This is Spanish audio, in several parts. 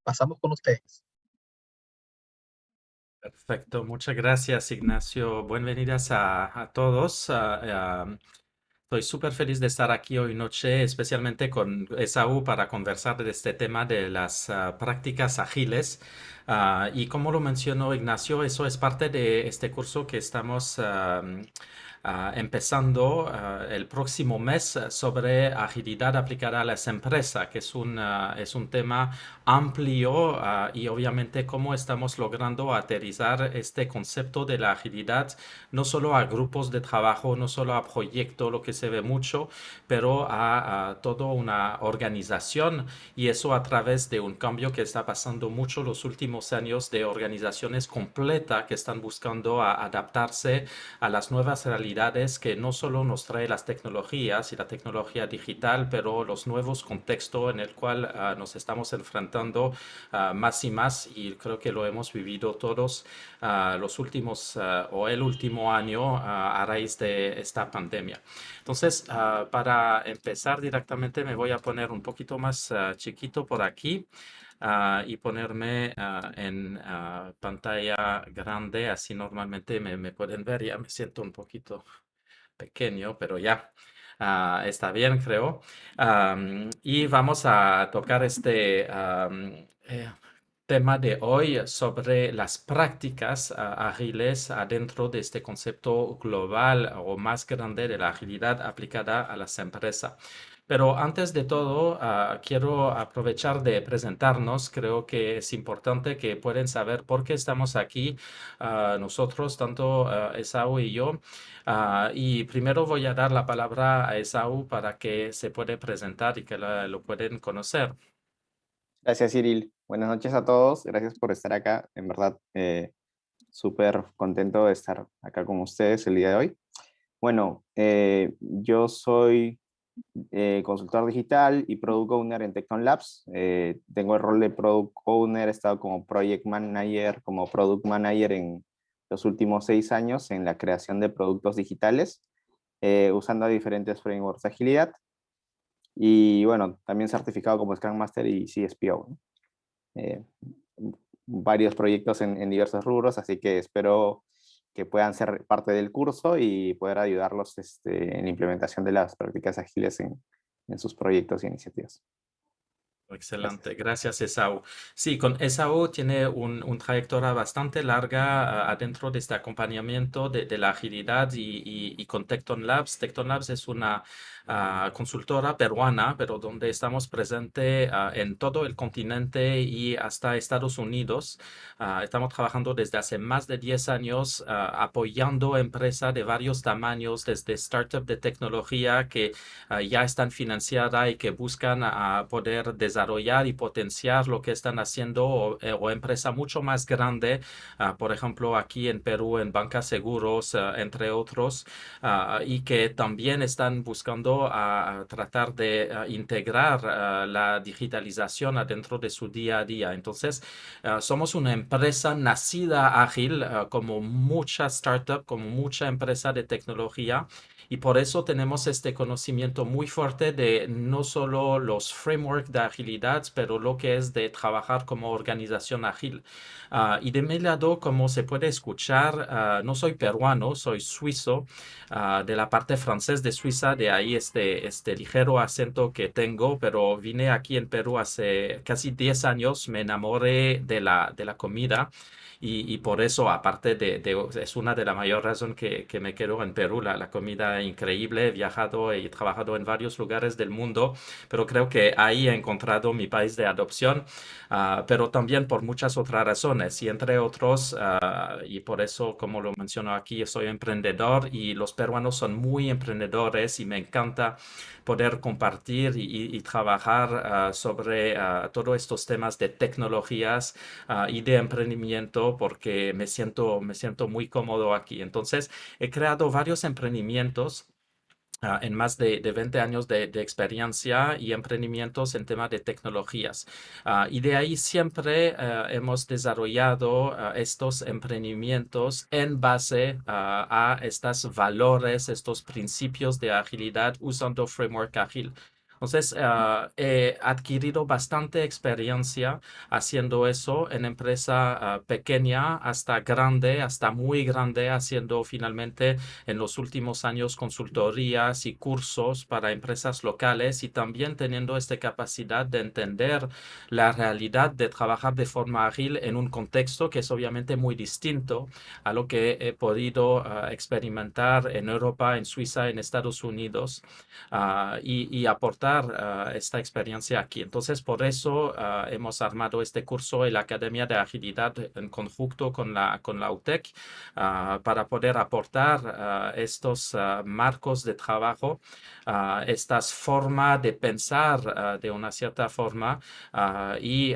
pasamos con ustedes. Perfecto, muchas gracias Ignacio. Bienvenidas a todos. Estoy súper feliz de estar aquí hoy noche, especialmente con Esaú para conversar de este tema de las prácticas ágiles. Y como lo mencionó Ignacio, eso es parte de este curso que estamos empezando el próximo mes sobre agilidad aplicada a las empresas, que es un tema amplio y obviamente cómo estamos logrando aterrizar este concepto de la agilidad no solo a grupos de trabajo, no solo a proyectos, lo que se ve mucho, pero a toda una organización y eso a través de un cambio que está pasando mucho los últimos años de organizaciones completas que están buscando adaptarse a las nuevas realidades que no solo nos trae las tecnologías y la tecnología digital, pero los nuevos contextos en el cual nos estamos enfrentando más y más y creo que lo hemos vivido todos los últimos o el último año a raíz de esta pandemia. Entonces, para empezar directamente me voy a poner un poquito más chiquito por aquí. Y ponerme en pantalla grande, así normalmente me pueden ver, ya me siento un poquito pequeño, pero ya está bien, creo. Y vamos a tocar este tema de hoy sobre las prácticas ágiles adentro de este concepto global o más grande de la agilidad aplicada a las empresas. Pero antes de todo, quiero aprovechar de presentarnos. Creo que es importante que pueden saber por qué estamos aquí, nosotros, tanto Esaú y yo. Y primero voy a dar la palabra a Esaú para que se puede presentar y que lo pueden conocer. Gracias, Cyril. Buenas noches a todos. Gracias por estar acá. En verdad, súper contento de estar acá con ustedes el día de hoy. Bueno, yo soy consultor digital y Product Owner en Tecton Labs. Tengo el rol de Product Owner, he estado como Project Manager, como Product Manager en los últimos 6 años en la creación de productos digitales, usando diferentes frameworks de agilidad. Y bueno, también certificado como Scrum Master y CSPO, ¿no? eh, Varios proyectos en diversos rubros, así que espero que puedan ser parte del curso y poder ayudarlos en la implementación de las prácticas ágiles en sus proyectos e iniciativas. Excelente, Gracias. gracias Esaú. Sí, con Esaú tiene un trayectoria bastante larga adentro de este acompañamiento de la agilidad y con Tecton Labs. Tecton Labs es una consultora peruana, pero donde estamos presentes en todo el continente y hasta Estados Unidos. Estamos trabajando desde hace más de 10 años apoyando empresas de varios tamaños, desde startups de tecnología que ya están financiadas y que buscan poder desarrollar y potenciar lo que están haciendo o empresa mucho más grande, por ejemplo, aquí en Perú en Banca Seguros, entre otros, y que también están buscando tratar de integrar la digitalización adentro de su día a día. Entonces, somos una empresa nacida ágil, como muchas startups, como mucha empresa de tecnología. Y por eso tenemos este conocimiento muy fuerte de no solo los frameworks de agilidad, pero lo que es de trabajar como organización ágil. Y de mi lado, como se puede escuchar, no soy peruano, soy suizo, de la parte francés de Suiza, de ahí este ligero acento que tengo, pero vine aquí en Perú hace casi 10 años, me enamoré de la comida. Y por eso, aparte es una de las mayores razones que me quedo en Perú, la comida increíble. He viajado y trabajado en varios lugares del mundo, pero creo que ahí he encontrado mi país de adopción, pero también por muchas otras razones. Y entre otros, y por eso, como lo menciono aquí, soy emprendedor y los peruanos son muy emprendedores y me encanta poder compartir y trabajar sobre todos estos temas de tecnologías y de emprendimiento porque me siento muy cómodo aquí. Entonces, he creado varios emprendimientos en más de 20 años de experiencia y emprendimientos en tema de tecnologías. Y de ahí siempre hemos desarrollado estos emprendimientos en base a estos valores, estos principios de agilidad usando framework ágil. Entonces, he adquirido bastante experiencia haciendo eso en empresa pequeña hasta grande, hasta muy grande, haciendo finalmente en los últimos años consultorías y cursos para empresas locales y también teniendo esta capacidad de entender la realidad de trabajar de forma ágil en un contexto que es obviamente muy distinto a lo que he podido experimentar en Europa, en Suiza, en Estados Unidos y aportar esta experiencia aquí. Entonces, por eso hemos armado este curso en la Academia de Agilidad en conjunto con la UTEC para poder aportar estos marcos de trabajo, estas formas de pensar de una cierta forma y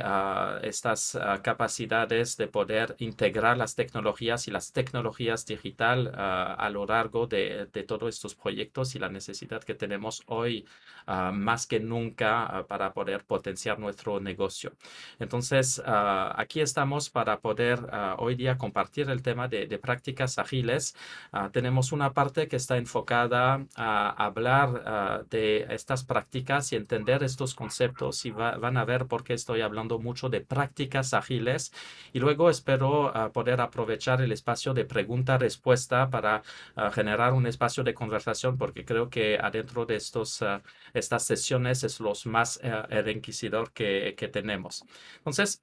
estas capacidades de poder integrar las tecnologías y las tecnologías digital a lo largo de todos estos proyectos y la necesidad que tenemos hoy más que nunca para poder potenciar nuestro negocio. Entonces, aquí estamos para poder hoy día compartir el tema de prácticas ágiles. Tenemos una parte que está enfocada a hablar de estas prácticas y entender estos conceptos y van a ver por qué estoy hablando mucho de prácticas ágiles. Y luego espero poder aprovechar el espacio de pregunta-respuesta para generar un espacio de conversación porque creo que adentro de estas sesiones es los más enriquecedor que tenemos. Entonces,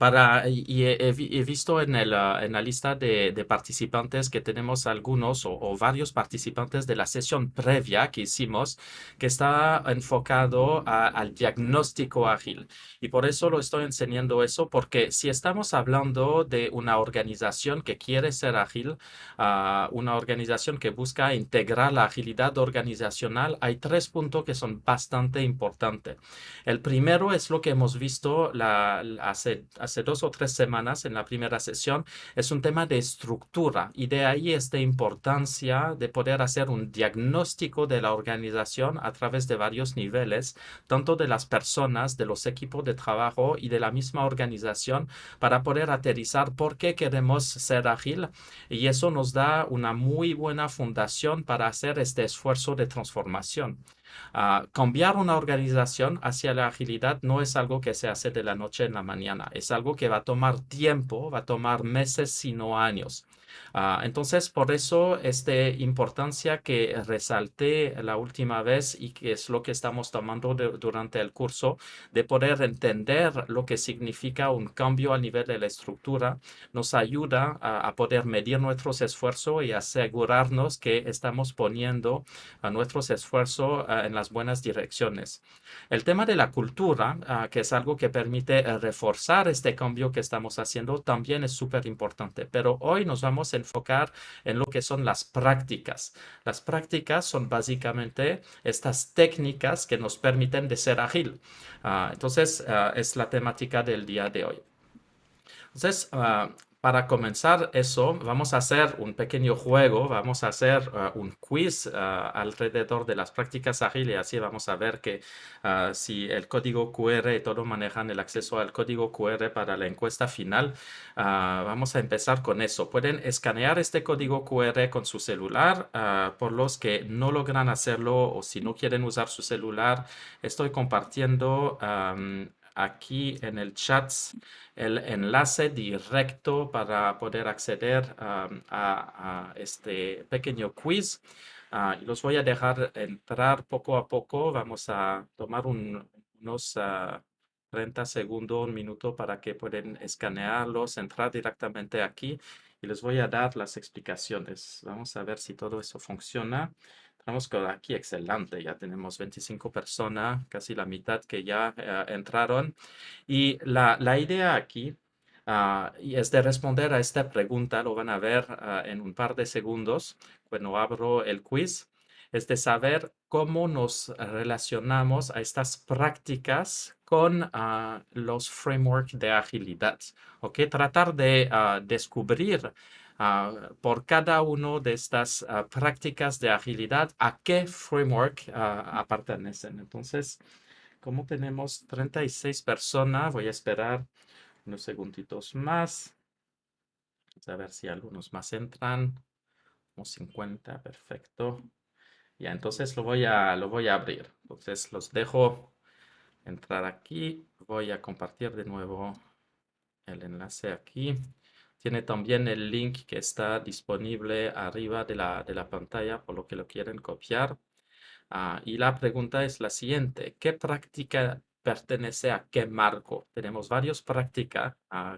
he visto en en la lista de participantes que tenemos algunos o varios participantes de la sesión previa que hicimos que está enfocado al diagnóstico ágil. Y por eso lo estoy enseñando eso, porque si estamos hablando de una organización que quiere ser ágil, una organización que busca integrar la agilidad organizacional, hay tres puntos que son bastante importantes. El primero es lo que hemos visto hace 2 o 3 semanas en la primera sesión, es un tema de estructura y de ahí esta importancia de poder hacer un diagnóstico de la organización a través de varios niveles, tanto de las personas, de los equipos de trabajo y de la misma organización para poder aterrizar por qué queremos ser ágil y eso nos da una muy buena fundación para hacer este esfuerzo de transformación. Cambiar una organización hacia la agilidad no es algo que se hace de la noche en la mañana, es algo que va a tomar tiempo, va a tomar meses, sino años. Entonces, por eso, esta importancia que resalté la última vez y que es lo que estamos tomando durante el curso, de poder entender lo que significa un cambio a nivel de la estructura, nos ayuda a poder medir nuestros esfuerzos y asegurarnos que estamos poniendo a nuestros esfuerzos en las buenas direcciones. El tema de la cultura, que es algo que permite reforzar este cambio que estamos haciendo, también es súper importante. Pero hoy nos vamos a enfocar en lo que son las prácticas. Las prácticas son básicamente estas técnicas que nos permiten de ser ágil. Entonces, es la temática del día de hoy. Entonces, para comenzar eso, vamos a hacer un pequeño juego, vamos a hacer un quiz alrededor de las prácticas ágiles y así vamos a ver que si el código QR y todo manejan el acceso al código QR para la encuesta final, vamos a empezar con eso. Pueden escanear este código QR con su celular. Por los que no logran hacerlo o si no quieren usar su celular, estoy compartiendo aquí en el chat el enlace directo para poder acceder a este pequeño quiz. Y los voy a dejar entrar poco a poco. Vamos a tomar unos 30 segundos, un minuto para que puedan escanearlos, entrar directamente aquí y les voy a dar las explicaciones. Vamos a ver si todo eso funciona. Tenemos que aquí excelente, ya tenemos 25 personas, casi la mitad que ya entraron. Y la idea aquí y es de responder a esta pregunta, lo van a ver en un par de segundos cuando abro el quiz, es de saber cómo nos relacionamos a estas prácticas con los frameworks de agilidad. ¿Ok? Tratar de descubrir por cada una de estas prácticas de agilidad a qué framework pertenecen. Entonces, como tenemos 36 personas, voy a esperar unos segunditos más. Vamos a ver si algunos más entran. Como 50, perfecto. Ya, entonces lo voy a abrir. Entonces los dejo entrar aquí. Voy a compartir de nuevo el enlace aquí. Tiene también el link que está disponible arriba de la pantalla por lo que lo quieren copiar. Y la pregunta es la siguiente: ¿qué práctica pertenece a qué marco? Tenemos varias prácticas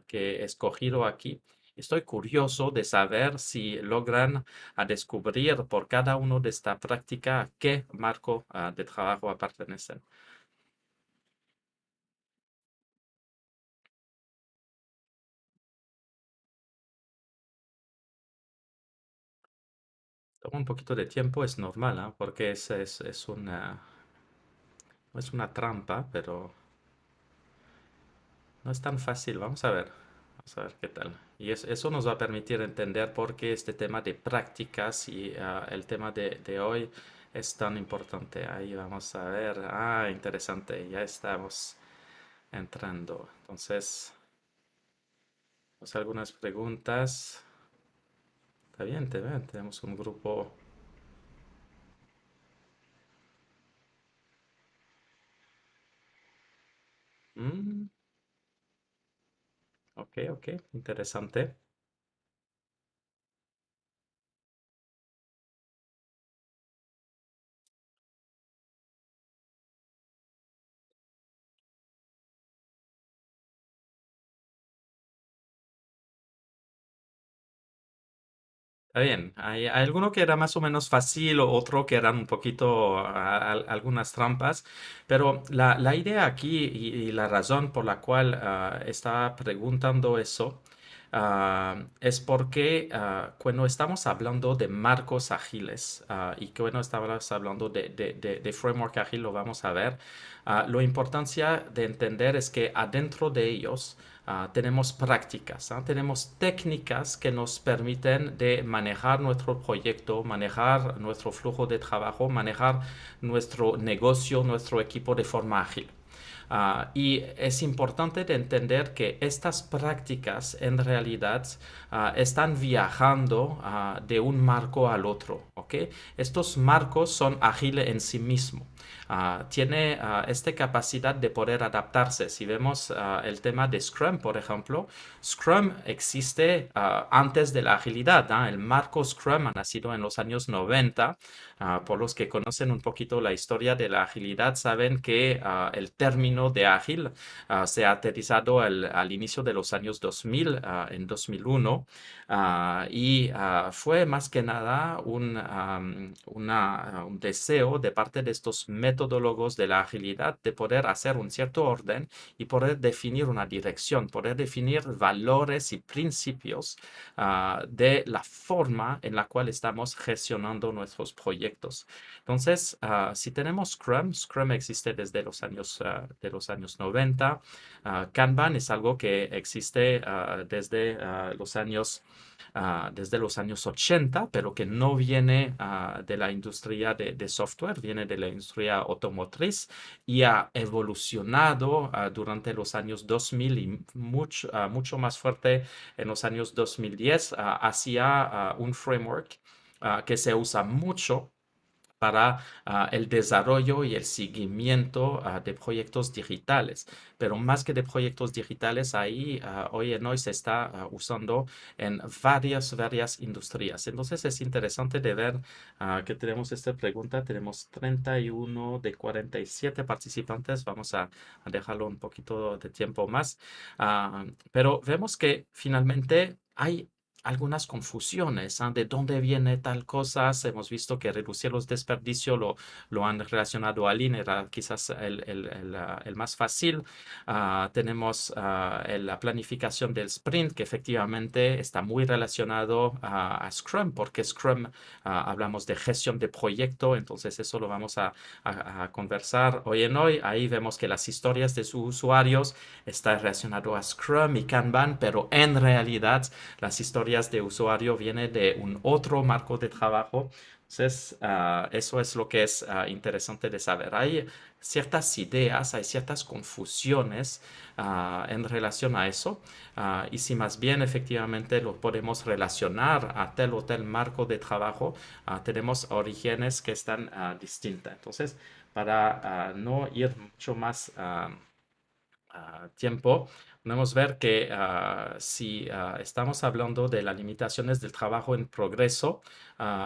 que he escogido aquí. Estoy curioso de saber si logran descubrir por cada uno de esta práctica a qué marco de trabajo pertenecen. Toma un poquito de tiempo, es normal, porque es una trampa, pero no es tan fácil. Vamos a ver. Vamos a ver qué tal. Y eso nos va a permitir entender por qué este tema de prácticas y el tema de hoy es tan importante. Ahí vamos a ver. Interesante. Ya estamos entrando. Entonces, pues algunas preguntas. Está bien, tenemos un grupo. Mm, ok, ok. Interesante. Está bien, hay alguno que era más o menos fácil o otro que eran un poquito algunas trampas, pero la idea aquí y la razón por la cual estaba preguntando eso es porque cuando estamos hablando de marcos ágiles y que cuando estamos hablando de framework ágil, lo vamos a ver, la importancia de entender es que adentro de ellos tenemos prácticas, tenemos técnicas que nos permiten de manejar nuestro proyecto, manejar nuestro flujo de trabajo, manejar nuestro negocio, nuestro equipo de forma ágil. Y es importante de entender que estas prácticas en realidad están viajando de un marco al otro. ¿Ok? Estos marcos son ágiles en sí mismos. Tiene esta capacidad de poder adaptarse. Si vemos el tema de Scrum, por ejemplo, Scrum existe antes de la agilidad. El marco Scrum ha nacido en los años 90. Por los que conocen un poquito la historia de la agilidad, saben que el término de ágil se ha aterrizado al inicio de los años 2000, en 2001, y fue más que nada un deseo de parte de estos metodólogos de la agilidad de poder hacer un cierto orden y poder definir una dirección, poder definir valores y principios de la forma en la cual estamos gestionando nuestros proyectos. Entonces, si tenemos Scrum, Scrum existe desde de los años 90. Kanban es algo que existe desde los años 80, pero que no viene de la industria de software, viene de la industria automotriz y ha evolucionado durante los años 2000 y mucho más fuerte en los años 2010 hacia un framework que se usa mucho para el desarrollo y el seguimiento de proyectos digitales. Pero más que de proyectos digitales, ahí hoy en hoy se está usando en varias industrias. Entonces es interesante de ver que tenemos esta pregunta. Tenemos 31 de 47 participantes. Vamos a dejarlo un poquito de tiempo más. Pero vemos que finalmente hay algunas confusiones, de dónde viene tal cosa. Hemos visto que reducir los desperdicios lo han relacionado a Lean, era quizás el más fácil. Tenemos la planificación del sprint, que efectivamente está muy relacionado a Scrum, porque Scrum hablamos de gestión de proyecto, entonces eso lo vamos a conversar hoy en hoy. Ahí vemos que las historias de sus usuarios están relacionadas a Scrum y Kanban, pero en realidad las historias historias de usuario vienen de un otro marco de trabajo. Entonces, eso es lo que es interesante de saber. Hay ciertas ideas, hay ciertas confusiones en relación a eso. Y si más bien efectivamente lo podemos relacionar a tal o tal marco de trabajo, tenemos orígenes que están distintas. Entonces, para no ir mucho más tiempo, podemos ver que si estamos hablando de las limitaciones del trabajo en progreso,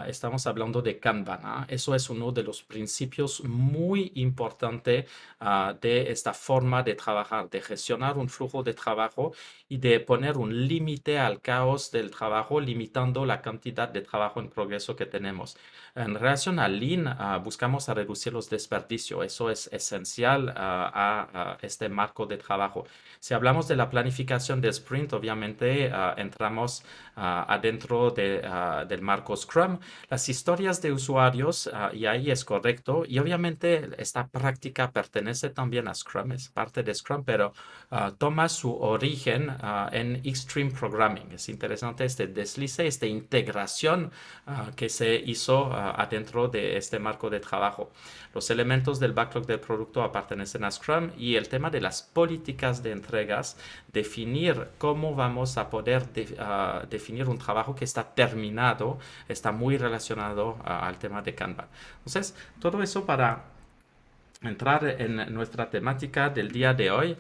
estamos hablando de Kanban. Eso es uno de los principios muy importantes de esta forma de trabajar, de gestionar un flujo de trabajo y de poner un límite al caos del trabajo, limitando la cantidad de trabajo en progreso que tenemos. En relación a Lean, buscamos a reducir los desperdicios. Eso es esencial a este marco de trabajo. Si hablamos de la planificación de sprint, obviamente entramos adentro del marco Scrum. Las historias de usuarios, y ahí es correcto, y obviamente esta práctica pertenece también a Scrum, es parte de Scrum, pero toma su origen en Extreme Programming. Es interesante este deslice, esta integración que se hizo adentro de este marco de trabajo. Los elementos del backlog del producto pertenecen a Scrum y el tema de las políticas de entregas, definir cómo vamos a poder definir un trabajo que está terminado, está muy relacionado al tema de Kanban. Entonces, todo eso para entrar en nuestra temática del día de hoy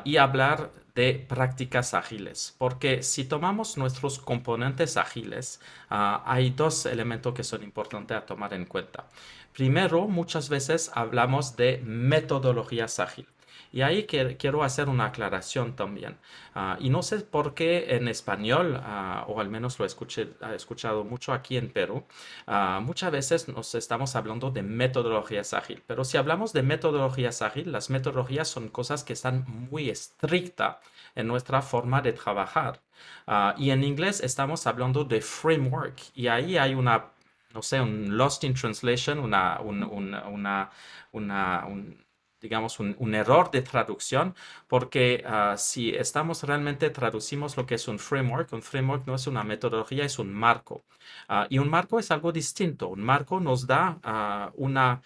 y hablar de prácticas ágiles, porque si tomamos nuestros componentes ágiles, hay dos elementos que son importantes a tomar en cuenta. Primero, muchas veces hablamos de metodologías ágiles. Y ahí quiero hacer una aclaración también. Y no sé por qué en español, o al menos lo he escuchado mucho aquí en Perú, muchas veces nos estamos hablando de metodologías ágiles, pero si hablamos de metodologías ágiles, las metodologías son cosas que están muy estrictas en nuestra forma de trabajar. Y en inglés estamos hablando de framework y ahí hay una, no sé, un lost in translation, digamos, un error de traducción, porque si estamos realmente traducimos lo que es un framework no es una metodología, es un marco. Y un marco es algo distinto. Un marco nos da una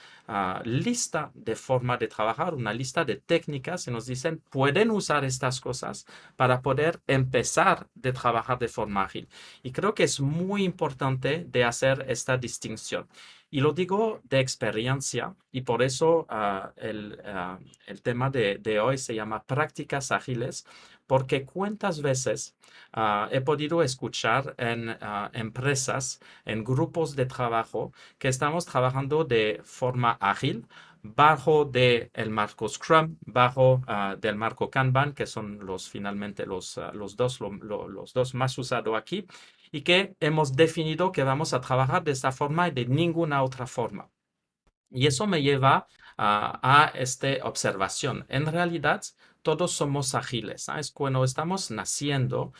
lista de forma de trabajar, una lista de técnicas y nos dicen, pueden usar estas cosas para poder empezar de trabajar de forma ágil. Y creo que es muy importante de hacer esta distinción. Y lo digo de experiencia y por eso el tema de hoy se llama prácticas ágiles, porque cuántas veces he podido escuchar en empresas, en grupos de trabajo, que estamos trabajando de forma ágil, bajo del marco Scrum, bajo del marco Kanban, que son finalmente los dos más usados aquí, y que hemos definido que vamos a trabajar de esta forma y de ninguna otra forma. Y eso me lleva a esta observación. En realidad, todos somos ágiles. Es cuando estamos naciendo,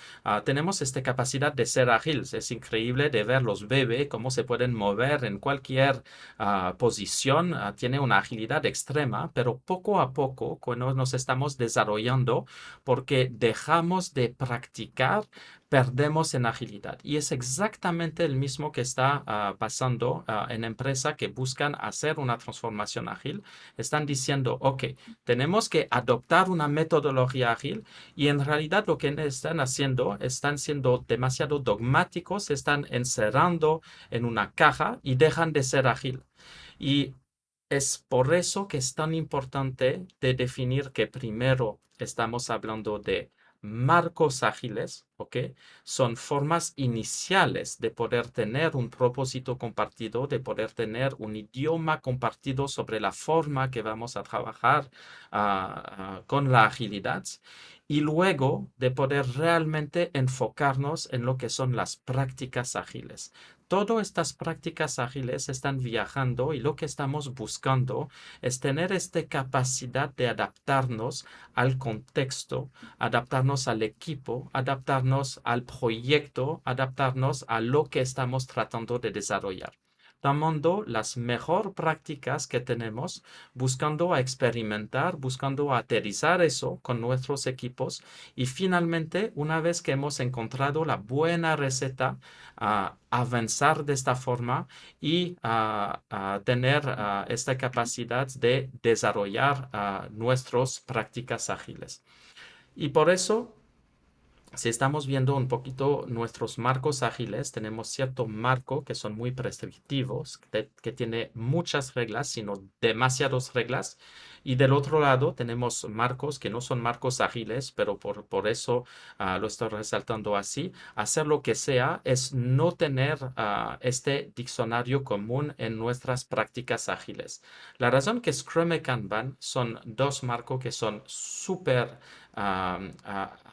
tenemos esta capacidad de ser ágiles. Es increíble de ver los bebés, cómo se pueden mover en cualquier posición. Tiene una agilidad extrema, pero poco a poco, cuando nos estamos desarrollando, porque dejamos de practicar, perdemos en agilidad. Y es exactamente el mismo que está pasando en empresas que buscan hacer una transformación ágil. Están diciendo, ok, tenemos que adoptar una metodología ágil y en realidad lo que están siendo demasiado dogmáticos, se están encerrando en una caja y dejan de ser ágil. Y es por eso que es tan importante de definir que primero estamos hablando de marcos ágiles, ¿ok? Son formas iniciales de poder tener un propósito compartido, de poder tener un idioma compartido sobre la forma que vamos a trabajar con la agilidad y luego de poder realmente enfocarnos en lo que son las prácticas ágiles. Todas estas prácticas ágiles están viajando y lo que estamos buscando es tener esta capacidad de adaptarnos al contexto, adaptarnos al equipo, adaptarnos al proyecto, adaptarnos a lo que estamos tratando de desarrollar. tomando las mejores prácticas que tenemos, buscando a experimentar, buscando a aterrizar eso con nuestros equipos y finalmente, una vez que hemos encontrado la buena receta, avanzar de esta forma y tener esta capacidad de desarrollar nuestras prácticas ágiles. Y por eso, si estamos viendo un poquito nuestros marcos ágiles, tenemos cierto marco que son muy prescriptivos, que tiene muchas reglas, sino demasiadas reglas. Y del otro lado tenemos marcos que no son marcos ágiles, pero por eso lo estoy resaltando así. Hacer lo que sea es no tener este diccionario común en nuestras prácticas ágiles. La razón que Scrum y Kanban son dos marcos que son súper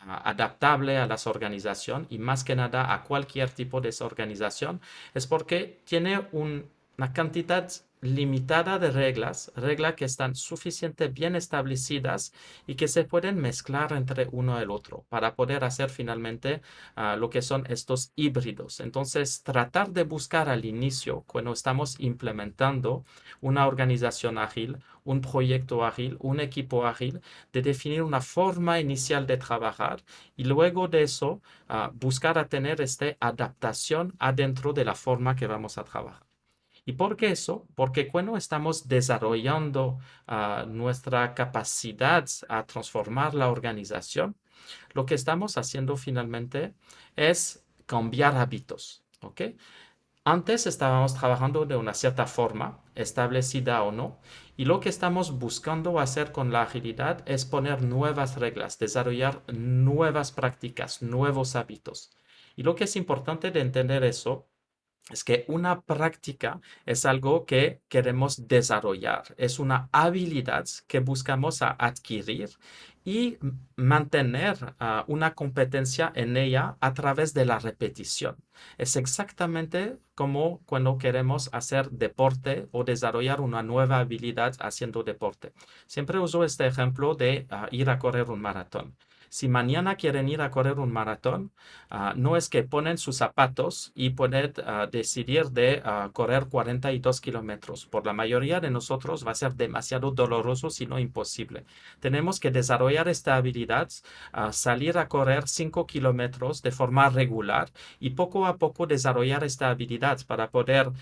adaptable a las organizaciones y más que nada a cualquier tipo de organización, es porque tiene una cantidad limitada de reglas que están suficientemente bien establecidas y que se pueden mezclar entre uno y el otro para poder hacer finalmente lo que son estos híbridos. Entonces, tratar de buscar al inicio, cuando estamos implementando una organización ágil, un proyecto ágil, un equipo ágil, de definir una forma inicial de trabajar y luego de eso buscar a tener esta adaptación adentro de la forma que vamos a trabajar. ¿Y por qué eso? Porque cuando estamos desarrollando nuestra capacidad a transformar la organización, lo que estamos haciendo finalmente es cambiar hábitos, ¿ok? Antes estábamos trabajando de una cierta forma, establecida o no, y lo que estamos buscando hacer con la agilidad es poner nuevas reglas, desarrollar nuevas prácticas, nuevos hábitos. Y lo que es importante de entender eso es que una práctica es algo que queremos desarrollar, es una habilidad que buscamos adquirir y mantener una competencia en ella a través de la repetición. Es exactamente como cuando queremos hacer deporte o desarrollar una nueva habilidad haciendo deporte. Siempre uso este ejemplo de ir a correr un maratón. Si mañana quieren ir a correr un maratón, no es que ponen sus zapatos y pueden decidir de correr 42 kilómetros. Por la mayoría de nosotros va a ser demasiado doloroso, si no imposible. Tenemos que desarrollar esta habilidad, salir a correr 5 kilómetros de forma regular y poco a poco desarrollar esta habilidad para poder,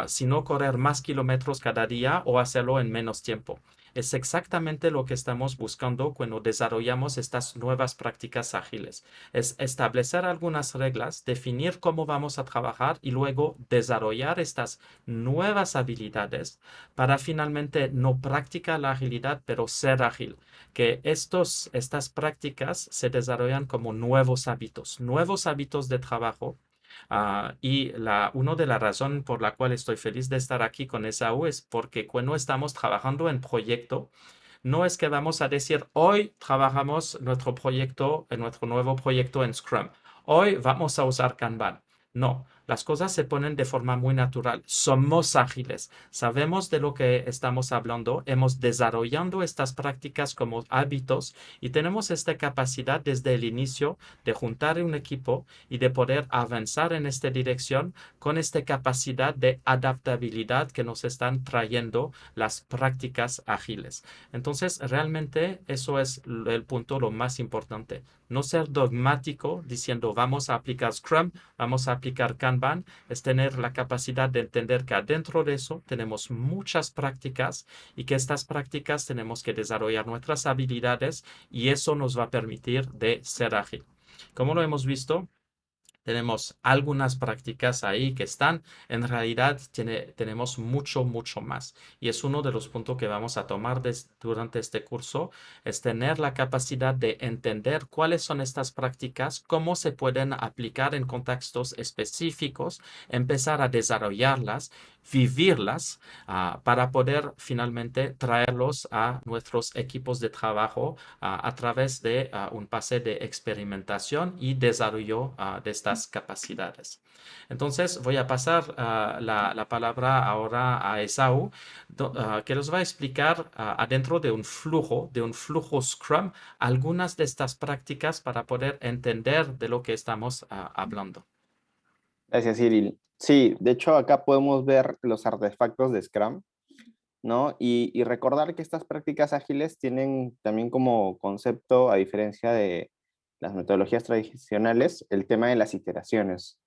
si no correr más kilómetros cada día o hacerlo en menos tiempo. Es exactamente lo que estamos buscando cuando desarrollamos estas nuevas prácticas ágiles. Es establecer algunas reglas, definir cómo vamos a trabajar y luego desarrollar estas nuevas habilidades para finalmente no practicar la agilidad, pero ser ágil. Que estas prácticas se desarrollan como nuevos hábitos de trabajo. Y una de las razones por la cual estoy feliz de estar aquí con Esaú es porque cuando estamos trabajando en proyecto, no es que vamos a decir, hoy trabajamos nuestro proyecto, en nuestro nuevo proyecto en Scrum. Hoy vamos a usar Kanban. No, las cosas se ponen de forma muy natural. Somos ágiles, sabemos de lo que estamos hablando, hemos desarrollado estas prácticas como hábitos y tenemos esta capacidad desde el inicio de juntar un equipo y de poder avanzar en esta dirección con esta capacidad de adaptabilidad que nos están trayendo las prácticas ágiles. Entonces, realmente eso es el punto lo más importante. No ser dogmático diciendo vamos a aplicar Scrum, vamos a aplicar Kanban, es tener la capacidad de entender que adentro de eso tenemos muchas prácticas y que estas prácticas tenemos que desarrollar nuestras habilidades y eso nos va a permitir de ser ágil. Como lo hemos visto, tenemos algunas prácticas ahí que están, en realidad tenemos mucho más. Y es uno de los puntos que vamos a tomar durante este curso, es tener la capacidad de entender cuáles son estas prácticas, cómo se pueden aplicar en contextos específicos, empezar a desarrollarlas, vivirlas, para poder finalmente traerlos a nuestros equipos de trabajo a través de un pase de experimentación y desarrollo de estas capacidades. Entonces, voy a pasar la palabra ahora a Esaú, que nos va a explicar adentro de un flujo Scrum, algunas de estas prácticas para poder entender de lo que estamos hablando. Gracias, Cyril. Sí, de hecho acá podemos ver los artefactos de Scrum, ¿no? Y recordar que estas prácticas ágiles tienen también como concepto, a diferencia de las metodologías tradicionales, el tema de las iteraciones.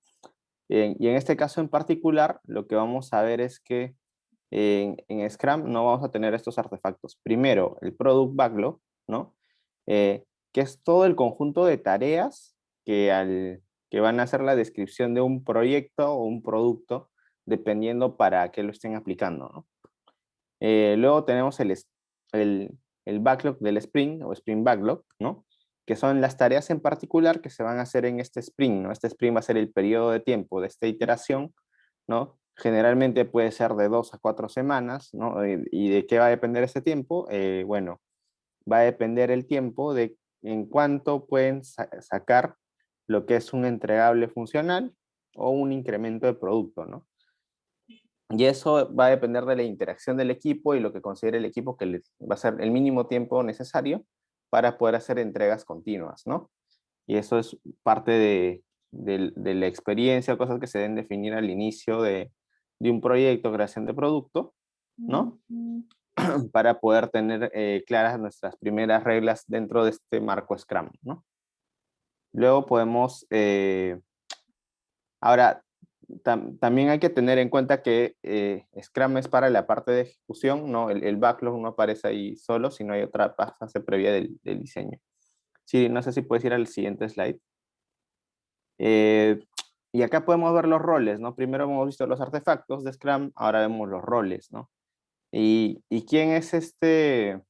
Y en este caso en particular, lo que vamos a ver es que en Scrum no vamos a tener estos artefactos. Primero, el Product Backlog, ¿no? Que es todo el conjunto de tareas que van a hacer la descripción de un proyecto o un producto, dependiendo para qué lo estén aplicando, ¿no? Luego tenemos el, el backlog del sprint o sprint backlog, ¿no? Que son las tareas en particular que se van a hacer en este sprint, ¿no? Este sprint va a ser el periodo de tiempo de esta iteración, ¿no? Generalmente puede ser de 2 a 4 semanas, ¿no? ¿Y de qué va a depender ese tiempo? Bueno, va a depender el tiempo de en cuánto pueden sacar lo que es un entregable funcional o un incremento de producto, ¿no? Y eso va a depender de la interacción del equipo y lo que considere el equipo que va a ser el mínimo tiempo necesario para poder hacer entregas continuas, ¿no? Y eso es parte de la experiencia, cosas que se deben definir al inicio de un proyecto, creación de producto, ¿no? Para poder tener claras nuestras primeras reglas dentro de este marco Scrum, ¿no? Luego podemos, ahora, también hay que tener en cuenta que Scrum es para la parte de ejecución, ¿no? El backlog no aparece ahí solo, sino hay otra fase previa del diseño. Sí, no sé si puedes ir al siguiente slide. Eh, y acá podemos ver los roles, ¿no? Primero hemos visto los artefactos de Scrum, ahora vemos los roles, ¿no? Y quién es este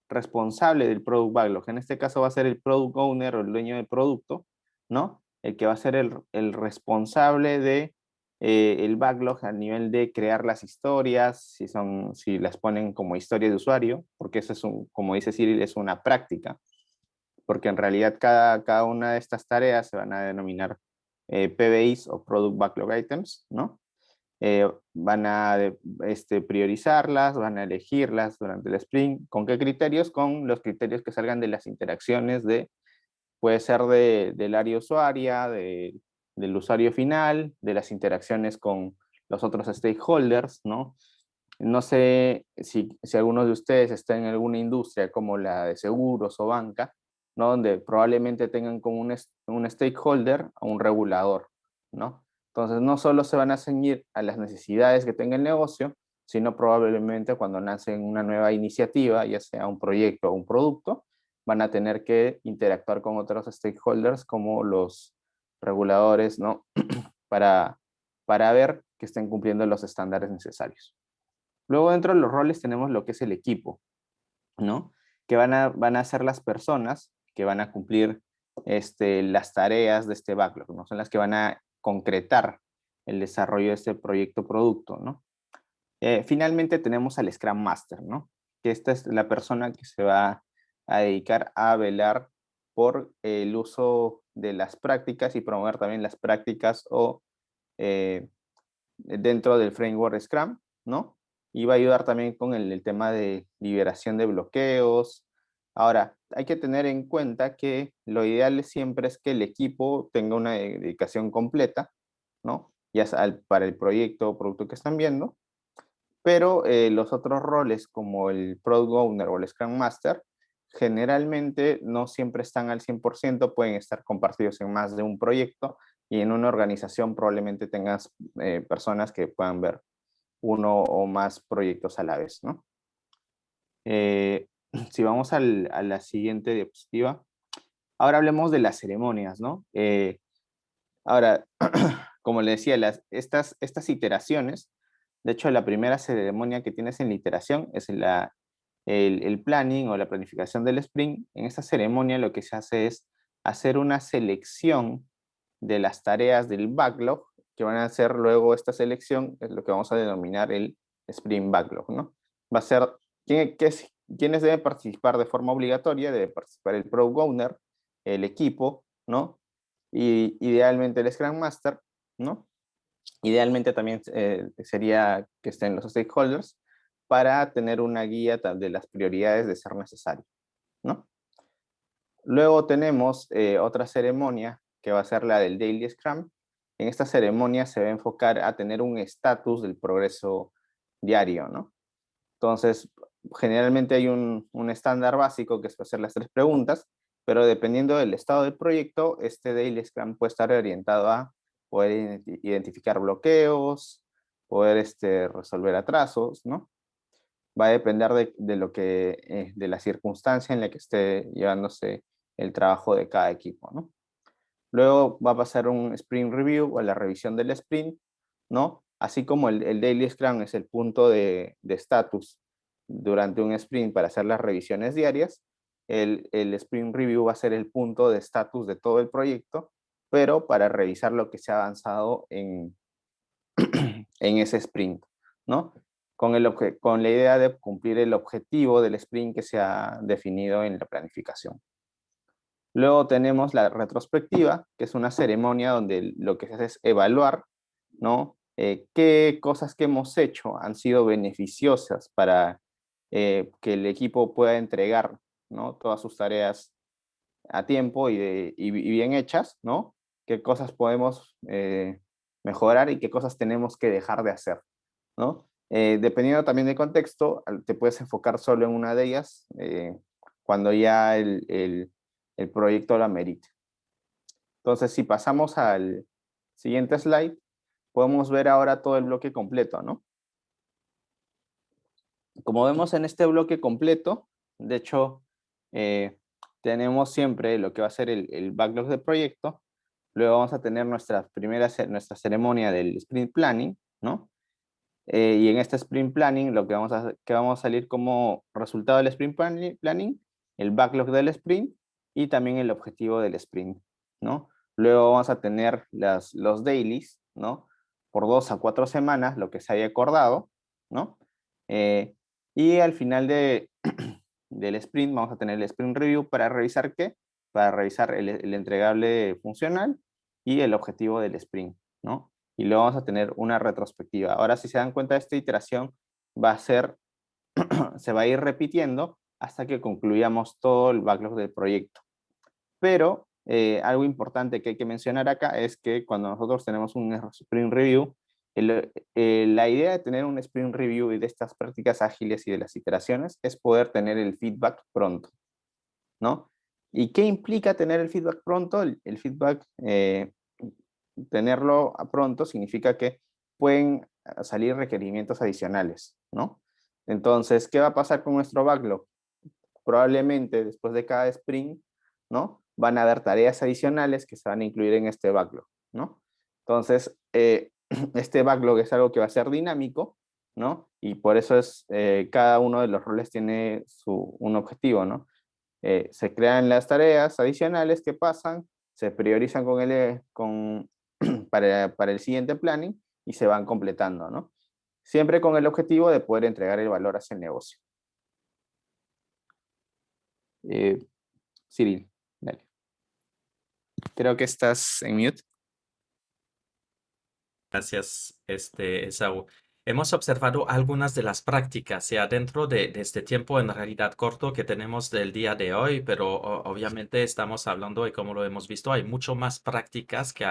responsable del Product Backlog. En este caso va a ser el Product Owner o el dueño del producto, ¿no? El que va a ser el responsable de el backlog a nivel de crear las historias, si las ponen como historias de usuario, porque eso es como dice Cyril, es una práctica, porque en realidad cada una de estas tareas se van a denominar PBIs o Product Backlog Items, ¿no? Van a priorizarlas, van a elegirlas durante el sprint. ¿Con qué criterios? Con los criterios que salgan de las interacciones puede ser del área usuaria, del usuario final, de las interacciones con los otros stakeholders, ¿no? No sé si algunos de ustedes están en alguna industria como la de seguros o banca, ¿no? Donde probablemente tengan como un stakeholder o un regulador, ¿no? Entonces, no solo se van a ceñir a las necesidades que tenga el negocio, sino probablemente cuando nacen una nueva iniciativa, ya sea un proyecto o un producto, van a tener que interactuar con otros stakeholders como los reguladores, ¿no? Para, para ver que estén cumpliendo los estándares necesarios. Luego dentro de los roles tenemos lo que es el equipo, ¿no? Que van a ser las personas que van a cumplir las tareas de este backlog, ¿no? Son las que van a concretar el desarrollo de este proyecto producto, ¿no? Finalmente tenemos al Scrum Master, ¿no? Que esta es la persona que se va a dedicar a velar por el uso de las prácticas y promover también las prácticas o eh, dentro del framework Scrum, ¿no? Y va a ayudar también con el tema de liberación de bloqueos. Ahora, hay que tener en cuenta que lo ideal siempre es que el equipo tenga una dedicación completa, ¿no? Ya sea para el proyecto o producto que están viendo, pero los otros roles como el Product Owner o el Scrum Master generalmente no siempre están al 100%, pueden estar compartidos en más de un proyecto y en una organización probablemente tengas personas que puedan ver uno o más proyectos a la vez, ¿no? Eh, si vamos a la siguiente diapositiva, ahora hablemos de las ceremonias, ¿no? Ahora, como le decía, estas iteraciones, de hecho, la primera ceremonia que tienes en la iteración es el planning o la planificación del sprint. En esta ceremonia lo que se hace es hacer una selección de las tareas del backlog que van a hacer luego esta selección, es lo que vamos a denominar el sprint backlog, ¿no? Va a ser, ¿quiénes deben participar de forma obligatoria? Debe participar el Product Owner, el equipo, ¿no? Y idealmente el Scrum Master, ¿no? Idealmente también sería que estén los stakeholders para tener una guía de las prioridades de ser necesario, ¿no? Luego tenemos otra ceremonia que va a ser la del Daily Scrum, en esta ceremonia se va a enfocar a tener un estatus del progreso diario, ¿no? Entonces, generalmente hay un estándar básico que es hacer las 3 preguntas, pero dependiendo del estado del proyecto, este Daily Scrum puede estar orientado a poder identificar bloqueos, poder resolver atrasos, ¿no? Va a depender de lo que, de la circunstancia en la que esté llevándose el trabajo de cada equipo, ¿no? Luego va a pasar un sprint review o la revisión del sprint, ¿no? Así como el Daily Scrum es el punto de estatus durante un sprint para hacer las revisiones diarias, el sprint review va a ser el punto de estatus de todo el proyecto, pero para revisar lo que se ha avanzado en ese sprint, ¿no? Con la idea de cumplir el objetivo del sprint que se ha definido en la planificación. Luego tenemos la retrospectiva, que es una ceremonia donde lo que se hace es evaluar, ¿no? Qué cosas que hemos hecho han sido beneficiosas para que el equipo pueda entregar, ¿no? Todas sus tareas a tiempo y bien hechas, ¿no? Qué cosas podemos mejorar y qué cosas tenemos que dejar de hacer, ¿no? Dependiendo también del contexto, te puedes enfocar solo en una de ellas cuando ya el proyecto lo amerite. Entonces, si pasamos al siguiente slide, podemos ver ahora todo el bloque completo, ¿no? Como vemos en este bloque completo, de hecho, tenemos siempre lo que va a ser el backlog del proyecto. Luego vamos a tener nuestra ceremonia del sprint planning, ¿no? Y en este sprint planning, lo que vamos a salir como resultado del sprint planning, el backlog del sprint y también el objetivo del sprint, ¿no? Luego vamos a tener los dailies, ¿no? Por 2 a 4 semanas, lo que se haya acordado, ¿no? Y al final del sprint vamos a tener el sprint review para revisar ¿qué? Para revisar el entregable funcional y el objetivo del sprint, ¿no? Y luego vamos a tener una retrospectiva. Ahora, si se dan cuenta, esta iteración va a ser, se va a ir repitiendo hasta que concluyamos todo el backlog del proyecto. Pero algo importante que hay que mencionar acá es que cuando nosotros tenemos un sprint review, la idea de tener un sprint review y de estas prácticas ágiles y de las iteraciones es poder tener el feedback pronto, ¿no? ¿Y qué implica tener el feedback pronto? El feedback, tenerlo pronto significa que pueden salir requerimientos adicionales, ¿no? Entonces, ¿qué va a pasar con nuestro backlog? Probablemente después de cada sprint, ¿no? Van a haber tareas adicionales que se van a incluir en este backlog, ¿no? Entonces, este backlog es algo que va a ser dinámico, ¿no? Y por eso cada uno de los roles tiene un objetivo, ¿no? Se crean las tareas adicionales que pasan, se priorizan para el siguiente planning y se van completando, ¿no? Siempre con el objetivo de poder entregar el valor hacia el negocio. Cyril, dale. Creo que estás en mute. Gracias, Esaú. Hemos observado algunas de las prácticas ya dentro de este tiempo en realidad corto que tenemos del día de hoy, pero obviamente estamos hablando y como lo hemos visto, hay mucho más prácticas que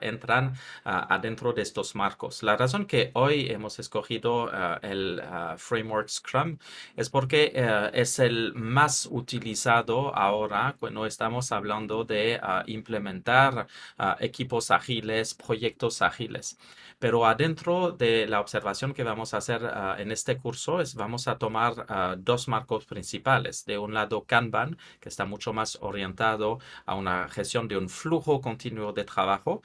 entran adentro de estos marcos. La razón que hoy hemos escogido el framework Scrum es porque es el más utilizado ahora cuando estamos hablando de implementar equipos ágiles, proyectos ágiles. Pero adentro de la observación que vamos a hacer en este curso vamos a tomar dos marcos principales. De un lado, Kanban, que está mucho más orientado a una gestión de un flujo continuo de trabajo.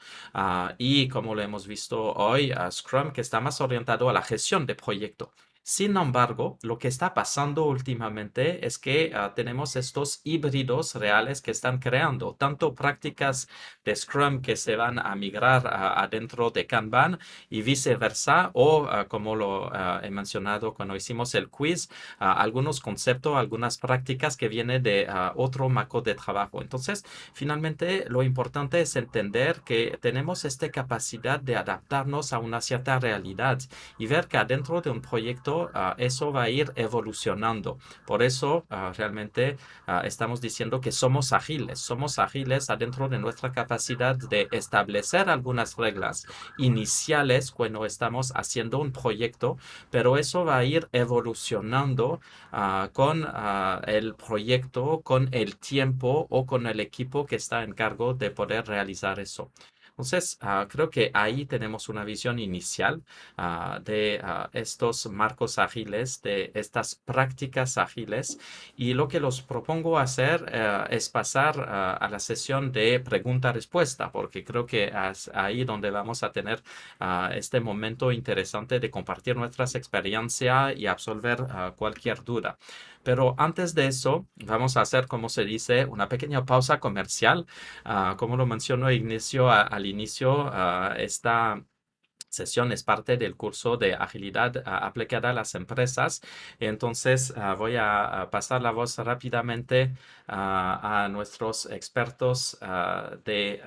Y como lo hemos visto hoy, Scrum, que está más orientado a la gestión de proyecto. Sin embargo, lo que está pasando últimamente es que tenemos estos híbridos reales que están creando tanto prácticas de Scrum que se van a migrar adentro de Kanban y viceversa, o como lo he mencionado cuando hicimos el quiz, algunos conceptos, algunas prácticas que vienen de otro marco de trabajo. Entonces, finalmente, lo importante es entender que tenemos esta capacidad de adaptarnos a una cierta realidad y ver que adentro de un proyecto pero eso va a ir evolucionando. Por eso realmente estamos diciendo que somos ágiles adentro de nuestra capacidad de establecer algunas reglas iniciales cuando estamos haciendo un proyecto, pero eso va a ir evolucionando con el proyecto, con el tiempo o con el equipo que está en cargo de poder realizar eso. Entonces, creo que ahí tenemos una visión inicial de estos marcos ágiles, de estas prácticas ágiles. Y lo que los propongo hacer es pasar a la sesión de pregunta-respuesta, porque creo que es ahí donde vamos a tener este momento interesante de compartir nuestras experiencias y absolver cualquier duda. Pero antes de eso, vamos a hacer, como se dice, una pequeña pausa comercial. Como lo mencionó Ignacio al inicio, esta sesión es parte del curso de agilidad aplicada a las empresas. Entonces, voy a pasar la voz rápidamente a nuestros expertos de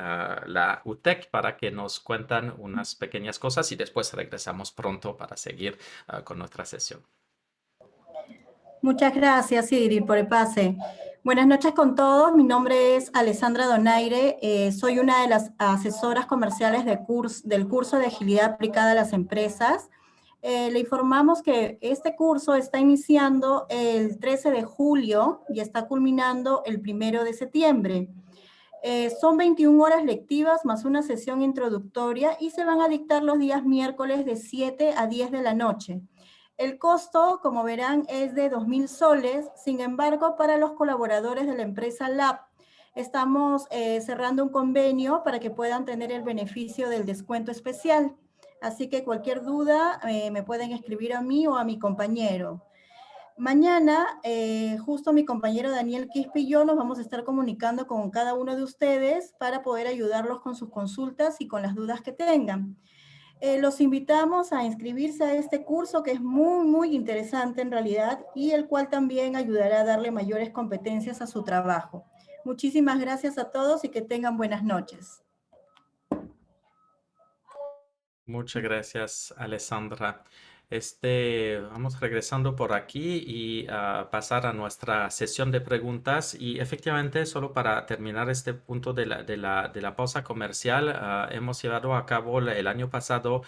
la UTEC para que nos cuentan unas pequeñas cosas y después regresamos pronto para seguir con nuestra sesión. Muchas gracias, Cyril, por el pase. Buenas noches con todos. Mi nombre es Alessandra Donaire. Soy una de las asesoras comerciales del curso de agilidad aplicada a las empresas. Le informamos que este curso está iniciando el 13 de julio y está culminando el 1 de septiembre. Son 21 horas lectivas más una sesión introductoria y se van a dictar los días miércoles de 7 a 10 de la noche. El costo, como verán, es de 2.000 soles. Sin embargo, para los colaboradores de la empresa Lab, estamos cerrando un convenio para que puedan tener el beneficio del descuento especial. Así que cualquier duda me pueden escribir a mí o a mi compañero. Mañana, justo mi compañero Daniel Quispe y yo nos vamos a estar comunicando con cada uno de ustedes para poder ayudarlos con sus consultas y con las dudas que tengan. Los invitamos a inscribirse a este curso que es muy, muy interesante en realidad y el cual también ayudará a darle mayores competencias a su trabajo. Muchísimas gracias a todos y que tengan buenas noches. Muchas gracias, Alessandra. Vamos regresando por aquí y pasar a nuestra sesión de preguntas. Y efectivamente, solo para terminar este punto de la pausa comercial, hemos llevado a cabo el año pasado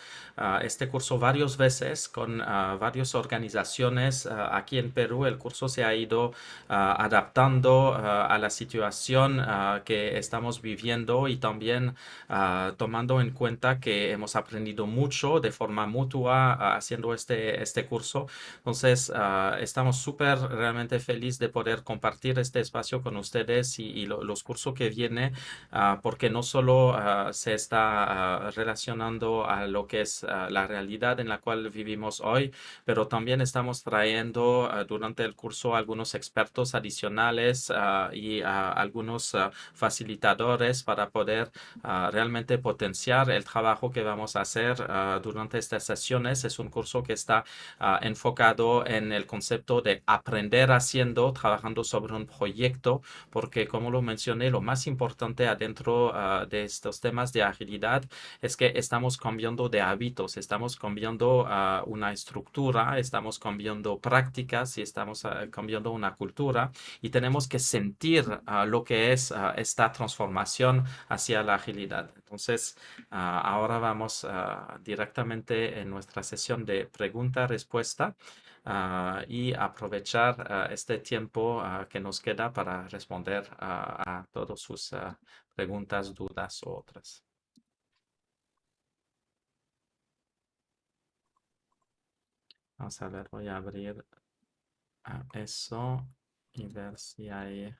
este curso varias veces con varias organizaciones aquí en Perú. El curso se ha ido adaptando a la situación que estamos viviendo y también tomando en cuenta que hemos aprendido mucho de forma mutua haciendo este curso. Entonces, estamos súper realmente felices de poder compartir este espacio con ustedes y los cursos que vienen, porque no solo se está relacionando a lo que es la realidad en la cual vivimos hoy, pero también estamos trayendo durante el curso algunos expertos adicionales y algunos facilitadores para poder realmente potenciar el trabajo que vamos a hacer durante estas sesiones. Es un curso que está enfocado en el concepto de aprender haciendo, trabajando sobre un proyecto, porque como lo mencioné, lo más importante adentro de estos temas de agilidad es que estamos cambiando de hábitos, estamos cambiando una estructura, estamos cambiando prácticas y estamos cambiando una cultura y tenemos que sentir lo que es esta transformación hacia la agilidad. Entonces, ahora vamos directamente en nuestra sesión de pregunta-respuesta y aprovechar este tiempo que nos queda para responder a todas sus preguntas, dudas o otras. Vamos a ver, voy a abrir eso y ver si hay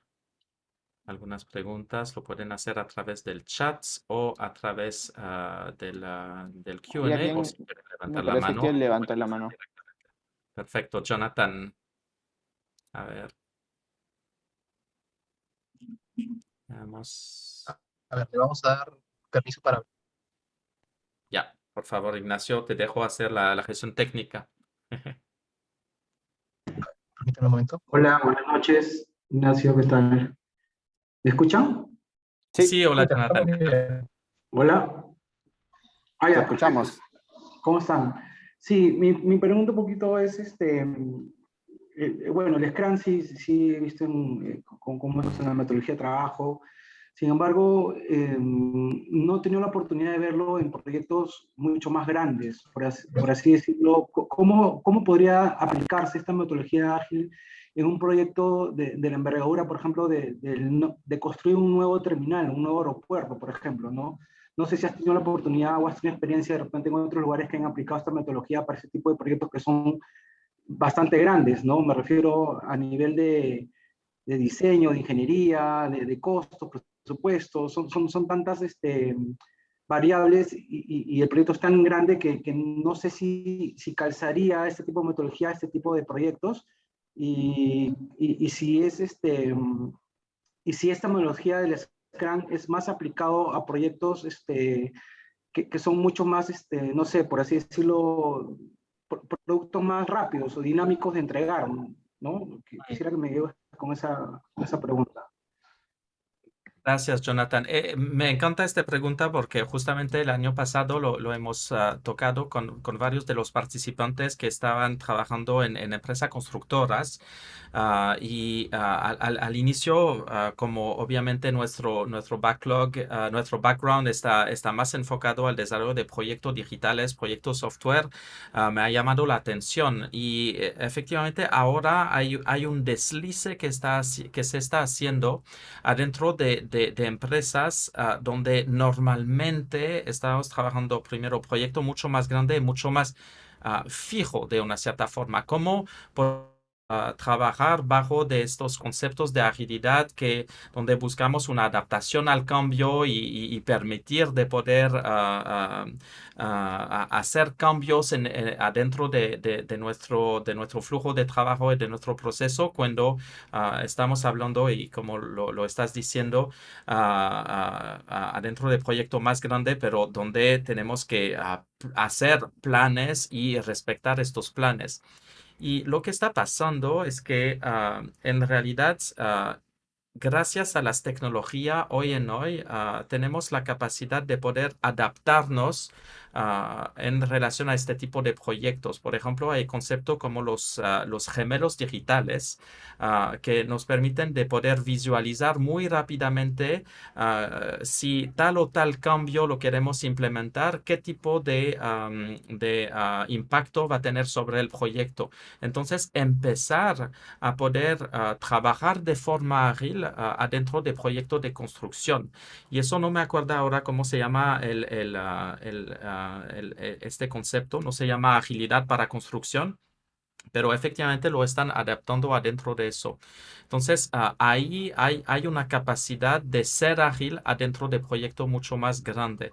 algunas preguntas. Lo pueden hacer a través del chat o a través del Hay Q&A o alguien, si quieren me levantar la parece que mano. levantó la mano. Perfecto, Jonathan. A ver, veamos. A ver, le vamos a dar permiso para... Ya, por favor, Ignacio, te dejo hacer la gestión técnica. Permítame un momento. Hola, buenas noches. Ignacio, ¿qué tal? ¿Me escuchan? Sí, Sí, hola, Jonathan. Muy bien. Hola. Ah, te ya, escuchamos. ¿cómo están? Sí, mi pregunta un poquito es, bueno, el Scrum sí he visto cómo es en la metodología de trabajo. Sin embargo, no he tenido la oportunidad de verlo en proyectos mucho más grandes, por así decirlo. ¿Cómo podría aplicarse esta metodología ágil en un proyecto de la envergadura, por ejemplo, de construir un nuevo terminal, un nuevo aeropuerto, por ejemplo, ¿no? No sé si has tenido la oportunidad o has tenido experiencia de repente en otros lugares que han aplicado esta metodología para ese tipo de proyectos que son bastante grandes, ¿no? Me refiero a nivel de diseño, de ingeniería, de costos, presupuestos, son tantas variables y el proyecto es tan grande que no sé si calzaría este tipo de metodología, este tipo de proyectos y si es y si esta metodología del Scrum es más aplicado a proyectos que son mucho más, no sé, por así decirlo, productos más rápidos o dinámicos de entregar, ¿no? Quisiera que me ayudes con esa pregunta. Gracias, Jonathan. Me encanta esta pregunta porque justamente el año pasado lo hemos tocado con varios de los participantes que estaban trabajando en empresas constructoras. Al inicio, como obviamente nuestro backlog, nuestro background está más enfocado al desarrollo de proyectos digitales, proyectos software, me ha llamado la atención y efectivamente ahora hay un deslice que se está haciendo adentro de empresas donde normalmente estamos trabajando primero proyecto mucho más grande, mucho más fijo de una cierta forma, como por trabajar bajo de estos conceptos de agilidad donde buscamos una adaptación al cambio y permitir de poder hacer cambios adentro de nuestro flujo de trabajo y de nuestro proceso cuando estamos hablando y como lo estás diciendo adentro de proyecto más grande, pero donde tenemos que hacer planes y respetar estos planes. Y lo que está pasando es que en realidad, gracias a las tecnologías hoy tenemos la capacidad de poder adaptarnos en relación a este tipo de proyectos. Por ejemplo, hay conceptos como los gemelos digitales que nos permiten de poder visualizar muy rápidamente si tal o tal cambio lo queremos implementar, qué tipo de impacto va a tener sobre el proyecto. Entonces, empezar a poder trabajar de forma ágil adentro de proyectos de construcción. Y eso no me acuerdo ahora cómo se llama este concepto, no se llama agilidad para construcción, pero efectivamente lo están adaptando adentro de eso. Entonces, ahí hay una capacidad de ser ágil adentro de proyectos mucho más grande.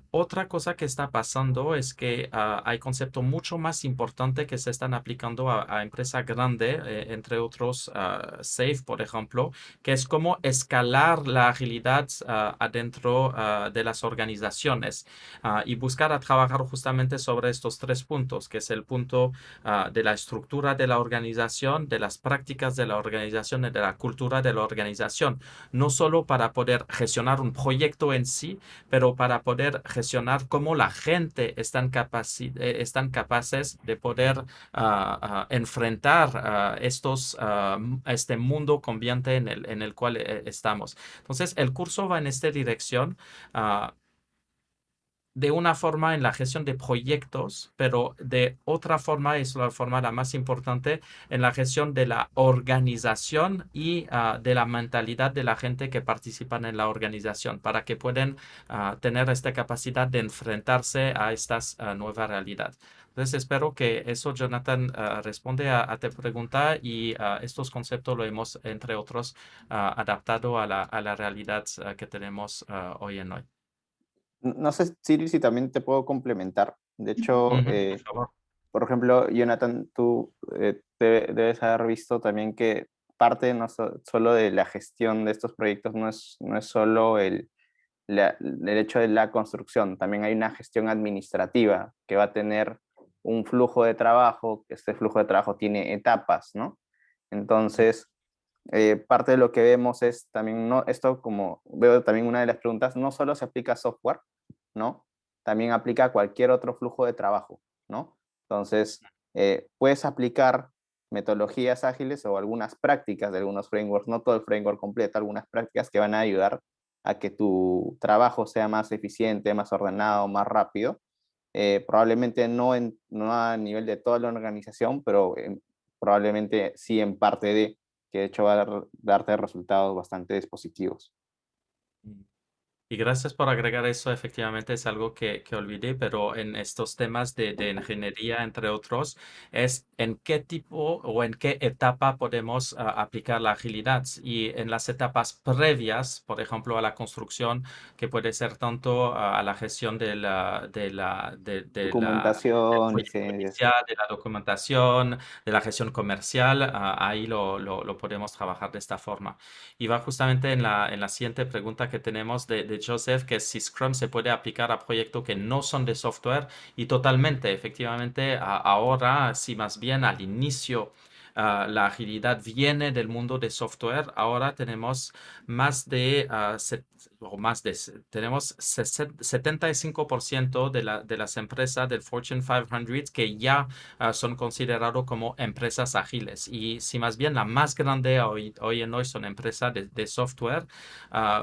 Otra cosa que está pasando es que hay conceptos mucho más importantes que se están aplicando a empresas grandes, entre otros SAFe, por ejemplo, que es cómo escalar la agilidad adentro de las organizaciones y buscar a trabajar justamente sobre estos tres puntos, que es el punto de la estructura de la organización, de las prácticas de la organización y de la cultura de la organización, no solo para poder gestionar un proyecto en sí, pero para poder gestionar cómo la gente están capaces de poder enfrentar este mundo cambiante en el cual estamos. Entonces, el curso va en esta dirección. De una forma en la gestión de proyectos, pero de otra forma, es la forma la más importante, en la gestión de la organización y de la mentalidad de la gente que participan en la organización, para que puedan tener esta capacidad de enfrentarse a estas nueva realidad. Entonces, espero que eso, Jonathan, responde a tu pregunta y estos conceptos lo hemos, entre otros, adaptado a la realidad que tenemos hoy en hoy. No sé, Cyril, si también te puedo complementar. De hecho, Por favor. por ejemplo, Jonathan, tú debes haber visto también que parte no solo de la gestión de estos proyectos no es solo el hecho de la construcción, también hay una gestión administrativa que va a tener un flujo de trabajo, que este flujo de trabajo tiene etapas, ¿no? Entonces, parte de lo que vemos es también, ¿no? Esto como veo también una de las preguntas, no solo se aplica a software, ¿no? También aplica a cualquier otro flujo de trabajo, ¿no? Entonces, puedes aplicar metodologías ágiles o algunas prácticas de algunos frameworks, no todo el framework completo, algunas prácticas que van a ayudar a que tu trabajo sea más eficiente, más ordenado, más rápido. Probablemente no a nivel de toda la organización, pero probablemente sí en parte de, que de hecho va a darte resultados bastante positivos. Y gracias por agregar eso, efectivamente es algo que olvidé, pero en estos temas de ingeniería, entre otros, es en qué tipo o en qué etapa podemos aplicar la agilidad. Y en las etapas previas, por ejemplo, a la construcción, que puede ser tanto a la gestión del Documentación, proyecto licencias. inicial, de la documentación, de la gestión comercial, ahí lo podemos trabajar de esta forma. Y va justamente en la siguiente pregunta que tenemos de Joseph, que es si Scrum se puede aplicar a proyectos que no son de software. Y totalmente, efectivamente, ahora, si más bien al inicio la agilidad viene del mundo de software, ahora tenemos más de, tenemos 75% de las empresas del Fortune 500 que ya son considerados como empresas ágiles. Y si más bien la más grande hoy en hoy son empresas de software,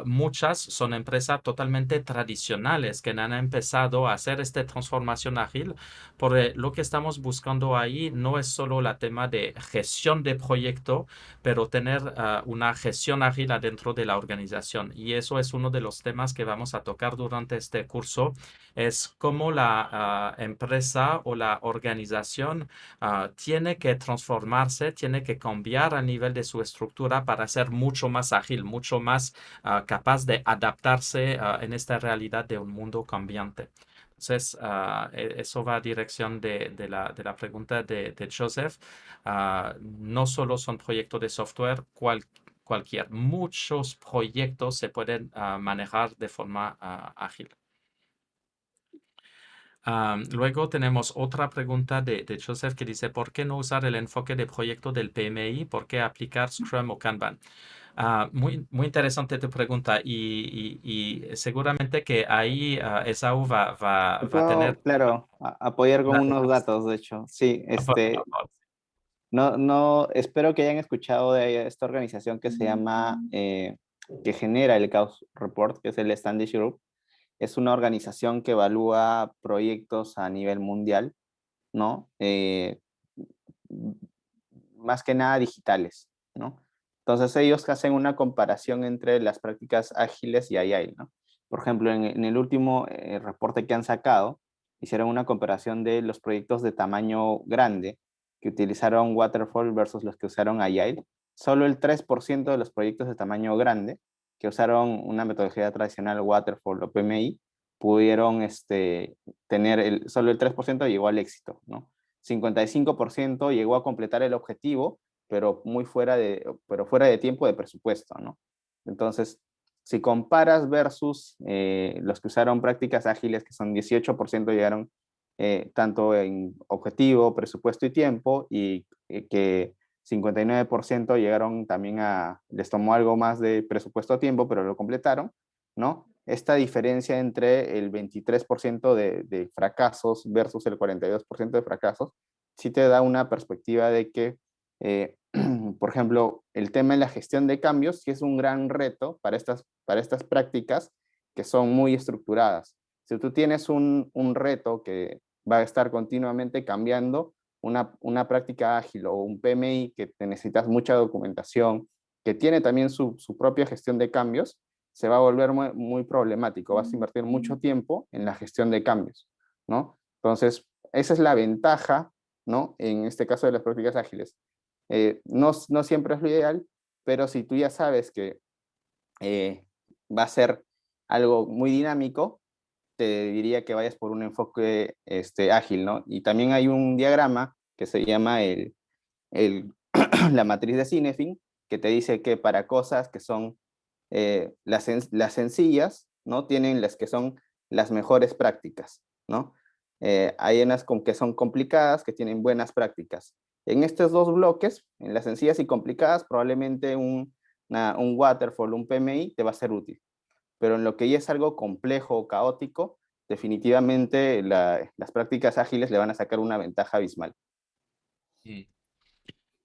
muchas son empresas totalmente tradicionales que han empezado a hacer esta transformación ágil, porque lo que estamos buscando ahí no es solo el tema de gestión de proyecto, pero tener una gestión ágil adentro de la organización. Y eso es uno de los temas que vamos a tocar durante este curso, es cómo la empresa o la organización tiene que transformarse, tiene que cambiar a nivel de su estructura para ser mucho más ágil, mucho más capaz de adaptarse en esta realidad de un mundo cambiante. Entonces, eso va a dirección de la pregunta de Joseph. No solo son proyectos de software, muchos proyectos se pueden manejar de forma ágil. Luego tenemos otra pregunta de Joseph que dice, ¿por qué no usar el enfoque de proyecto del PMI? ¿Por qué aplicar Scrum o Kanban? Muy interesante tu pregunta y seguramente que ahí Esaú va Te a tener... puedo, claro, apoyar con unos datos. datos, de hecho. Sí, Por favor. espero que hayan escuchado de esta organización que se llama, que genera el Chaos Report, que es el Standish Group. Es una organización que evalúa proyectos a nivel mundial, ¿no? Más que nada digitales, ¿no? Entonces ellos hacen una comparación entre las prácticas ágiles y agile, ¿no? Por ejemplo, en el último reporte que han sacado, hicieron una comparación de los proyectos de tamaño grande que utilizaron Waterfall versus los que usaron agile. Solo el 3% de los proyectos de tamaño grande que usaron una metodología tradicional Waterfall o PMI pudieron tener, solo el 3% llegó al éxito, ¿no? 55% llegó a completar el objetivo, pero fuera de tiempo de presupuesto, ¿no? Entonces, si comparas versus los que usaron prácticas ágiles, que son 18% llegaron tanto en objetivo, presupuesto y tiempo, y que 59% llegaron también les tomó algo más de presupuesto a tiempo, pero lo completaron, ¿no? Esta diferencia entre el 23% de fracasos versus el 42% de fracasos, sí te da una perspectiva de que, por ejemplo, el tema de la gestión de cambios sí es un gran reto para estas prácticas que son muy estructuradas. Si tú tienes un reto que va a estar continuamente cambiando, una práctica ágil o un PMI que te necesitas mucha documentación, que tiene también su propia gestión de cambios, se va a volver muy problemático. Vas a invertir mucho tiempo en la gestión de cambios, ¿no? Entonces, esa es la ventaja, ¿no? En este caso de las prácticas ágiles. No siempre es lo ideal, pero si tú ya sabes que va a ser algo muy dinámico, te diría que vayas por un enfoque ágil, ¿no? Y también hay un diagrama que se llama la matriz de Sinefin, que te dice que para cosas que son las sencillas, ¿no? Tienen las que son las mejores prácticas, ¿no? Hay unas que son complicadas, que tienen buenas prácticas. En estos dos bloques, en las sencillas y complicadas, probablemente un Waterfall, un PMI te va a ser útil. Pero en lo que ya es algo complejo o caótico, definitivamente las prácticas ágiles le van a sacar una ventaja abismal. Mm.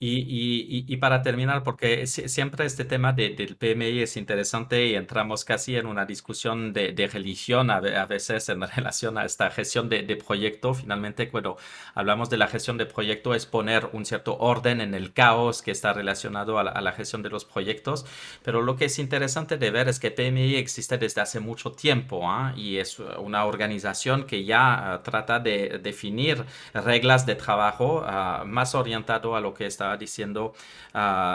Y para terminar, porque siempre este tema del PMI es interesante y entramos casi en una discusión de religión a veces en relación a esta gestión de proyecto. Finalmente, cuando hablamos de la gestión de proyecto es poner un cierto orden en el caos que está relacionado a la gestión de los proyectos. Pero lo que es interesante de ver es que PMI existe desde hace mucho tiempo, ¿ah? Y es una organización que ya trata de definir reglas de trabajo más orientado a lo que estaba diciendo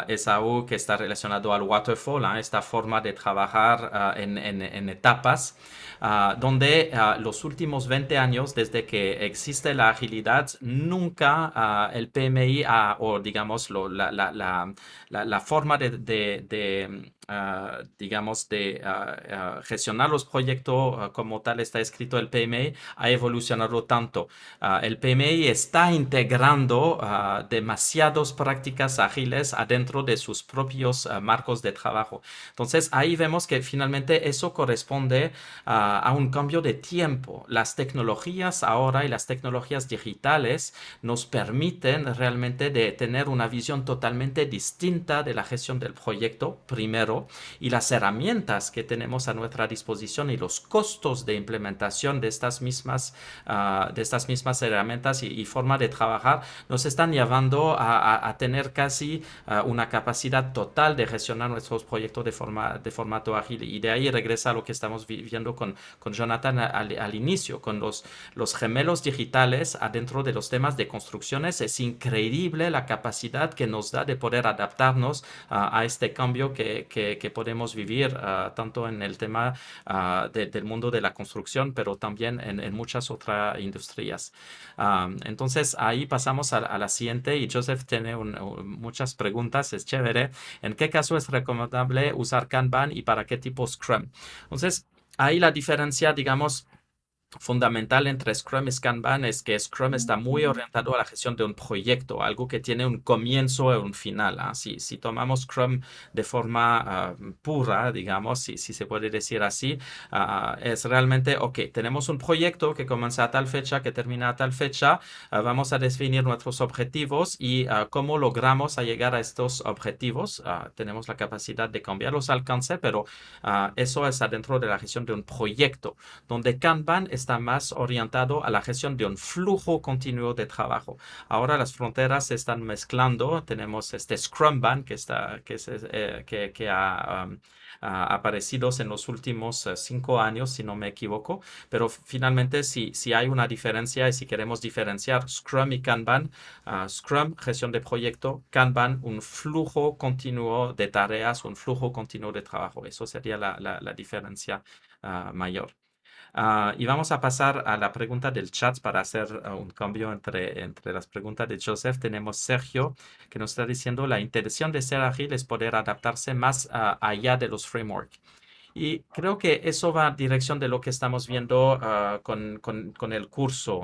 Esaú, que está relacionado al waterfall, esta forma de trabajar en etapas. Donde los últimos 20 años, desde que existe la agilidad, nunca el PMI o digamos la forma digamos, de gestionar los proyectos como tal está escrito el PMI, ha evolucionado tanto. El PMI está integrando demasiadas prácticas ágiles adentro de sus propios marcos de trabajo. Entonces, ahí vemos que finalmente eso corresponde a un cambio de tiempo. Las tecnologías ahora y las tecnologías digitales nos permiten realmente de tener una visión totalmente distinta de la gestión del proyecto, primero, y las herramientas que tenemos a nuestra disposición y los costos de implementación de estas mismas herramientas y forma de trabajar nos están llevando a tener casi una capacidad total de gestionar nuestros proyectos de formato ágil. Y de ahí regresa a lo que estamos viviendo con Jonathan al inicio, con los gemelos digitales adentro de los temas de construcciones. Es increíble la capacidad que nos da de poder adaptarnos a este cambio que podemos vivir tanto en el tema del mundo de la construcción, pero también en muchas otras industrias. Entonces, ahí pasamos a la siguiente y Joseph tiene muchas preguntas, es chévere. ¿En qué caso es recomendable usar Kanban y para qué tipo Scrum? Entonces, ahí la diferencia, digamos, fundamental entre Scrum y Kanban es que Scrum está muy orientado a la gestión de un proyecto, algo que tiene un comienzo y un final. Si tomamos Scrum de forma pura, digamos, si se puede decir así, es realmente, ok, tenemos un proyecto que comienza a tal fecha, que termina a tal fecha, vamos a definir nuestros objetivos y cómo logramos a llegar a estos objetivos. Tenemos la capacidad de cambiar los alcances, pero eso es adentro de la gestión de un proyecto, donde Kanban está más orientado a la gestión de un flujo continuo de trabajo. Ahora las fronteras se están mezclando. Tenemos este Scrumban que ha aparecido en los últimos 5 años, si no me equivoco. Pero finalmente, si hay una diferencia y si queremos diferenciar Scrum y Kanban, Scrum, gestión de proyecto, Kanban, un flujo continuo de tareas, un flujo continuo de trabajo. Eso sería la diferencia mayor. Y vamos a pasar a la pregunta del chat para hacer un cambio entre las preguntas de Joseph. Tenemos Sergio que nos está diciendo la intención de ser ágil es poder adaptarse más allá de los frameworks. Y creo que eso va en dirección de lo que estamos viendo con el curso.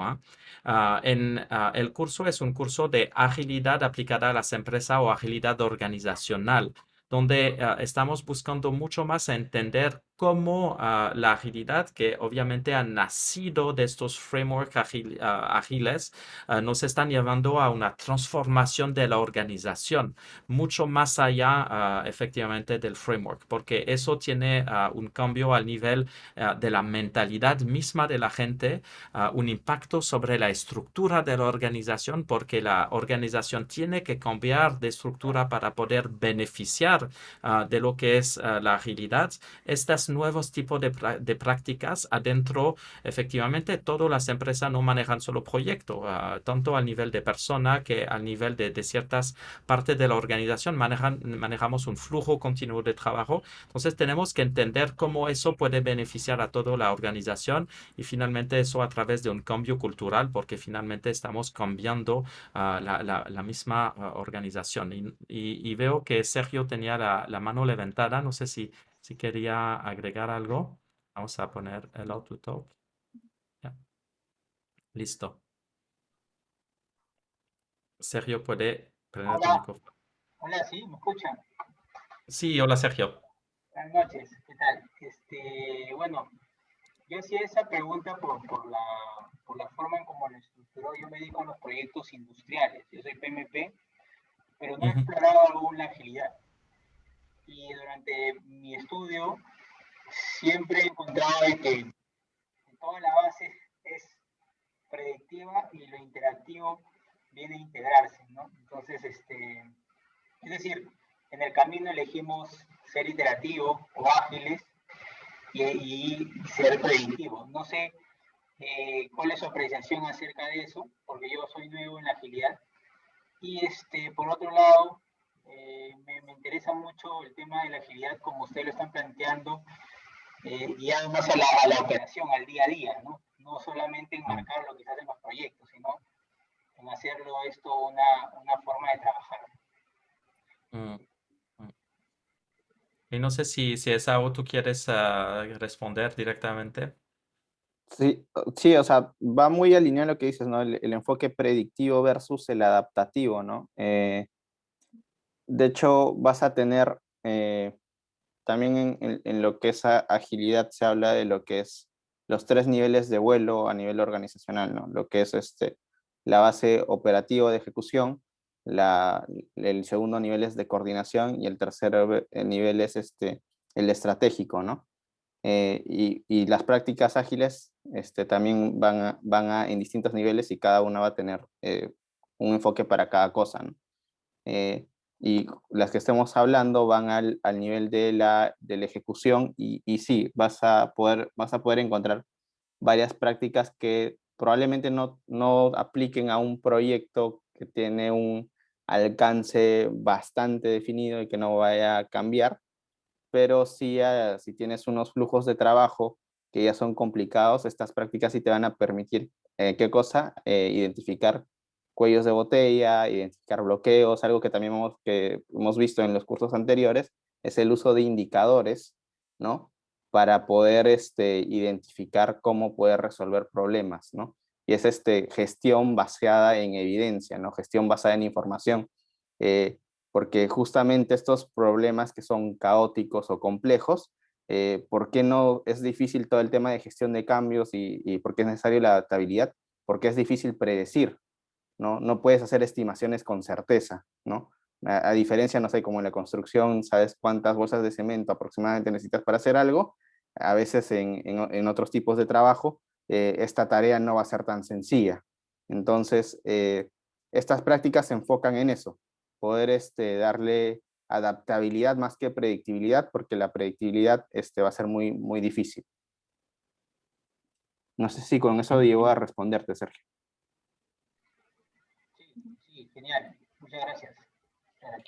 El curso es un curso de agilidad aplicada a las empresas o agilidad organizacional, donde estamos buscando mucho más entender cómo la agilidad, que obviamente ha nacido de estos frameworks ágiles, nos están llevando a una transformación de la organización, mucho más allá efectivamente del framework, porque eso tiene un cambio al nivel de la mentalidad misma de la gente, un impacto sobre la estructura de la organización, porque la organización tiene que cambiar de estructura para poder beneficiar de lo que es la agilidad. Estos nuevos tipos de prácticas adentro, efectivamente, todas las empresas no manejan solo proyectos, tanto al nivel de persona que al nivel de ciertas partes de la organización manejamos un flujo continuo de trabajo. Entonces tenemos que entender cómo eso puede beneficiar a toda la organización y finalmente eso a través de un cambio cultural, porque finalmente estamos cambiando la misma organización. Y veo que Sergio tenía la mano levantada. No sé si quería agregar algo. Vamos a poner el Auto Talk. Ya. Listo. Sergio puede prender tu Hola, micrófono. hola, ¿sí? ¿Me escuchan? Sí, hola Sergio. Buenas noches, ¿qué tal? Bueno, Yo hacía esa pregunta por la forma en cómo lo estructuró. Yo me dedico a los proyectos industriales. Yo soy PMP, pero no he explorado aún la agilidad. Y durante mi estudio siempre he encontrado de que toda la base es predictiva y lo interactivo viene a integrarse, ¿no? Entonces, es decir, en el camino elegimos ser iterativos o ágiles y ser predictivos. No sé cuál es su apreciación acerca de eso, porque yo soy nuevo en la agilidad. Y por otro lado, me interesa mucho el tema de la agilidad, como ustedes lo están planteando, y además a la operación, al día a día, ¿no? No solamente enmarcar lo que se hace en los proyectos, sino en hacerlo esto una forma de trabajar. Y no sé si es algo tú quieres responder directamente. Sí, sí, o sea, va muy alineado a lo que dices, ¿no? El enfoque predictivo versus el adaptativo, ¿no? De hecho, vas a tener también en lo que es agilidad se habla de lo que es los 3 niveles de vuelo a nivel organizacional, ¿no? Lo que es la base operativa de ejecución, el segundo nivel es de coordinación y el tercer nivel es el estratégico, ¿no? Y las prácticas ágiles también van en distintos niveles y cada una va a tener un enfoque para cada cosa, ¿no? Y las que estemos hablando van al nivel de la ejecución y sí, vas a poder encontrar varias prácticas que probablemente no apliquen a un proyecto que tiene un alcance bastante definido y que no vaya a cambiar, pero sí, si tienes unos flujos de trabajo que ya son complicados, estas prácticas sí te van a permitir, ¿qué cosa? Identificar cuellos de botella, identificar bloqueos, algo que también que hemos visto en los cursos anteriores, es el uso de indicadores, ¿no? Para poder identificar cómo poder resolver problemas, ¿no? Y es gestión basada en evidencia, ¿no? Gestión basada en información. Porque justamente estos problemas que son caóticos o complejos, ¿por qué no es difícil todo el tema de gestión de cambios y por qué es necesario la adaptabilidad? Porque es difícil predecir, ¿no? No puedes hacer estimaciones con certeza, ¿no? A diferencia, no sé, como en la construcción, sabes cuántas bolsas de cemento aproximadamente necesitas para hacer algo, a veces en otros tipos de trabajo, esta tarea no va a ser tan sencilla. Entonces, estas prácticas se enfocan en eso, poder darle adaptabilidad más que predictibilidad, porque la predictibilidad va a ser muy, muy difícil. No sé si con eso llegó a responderte, Sergio. Sí, genial. Muchas gracias.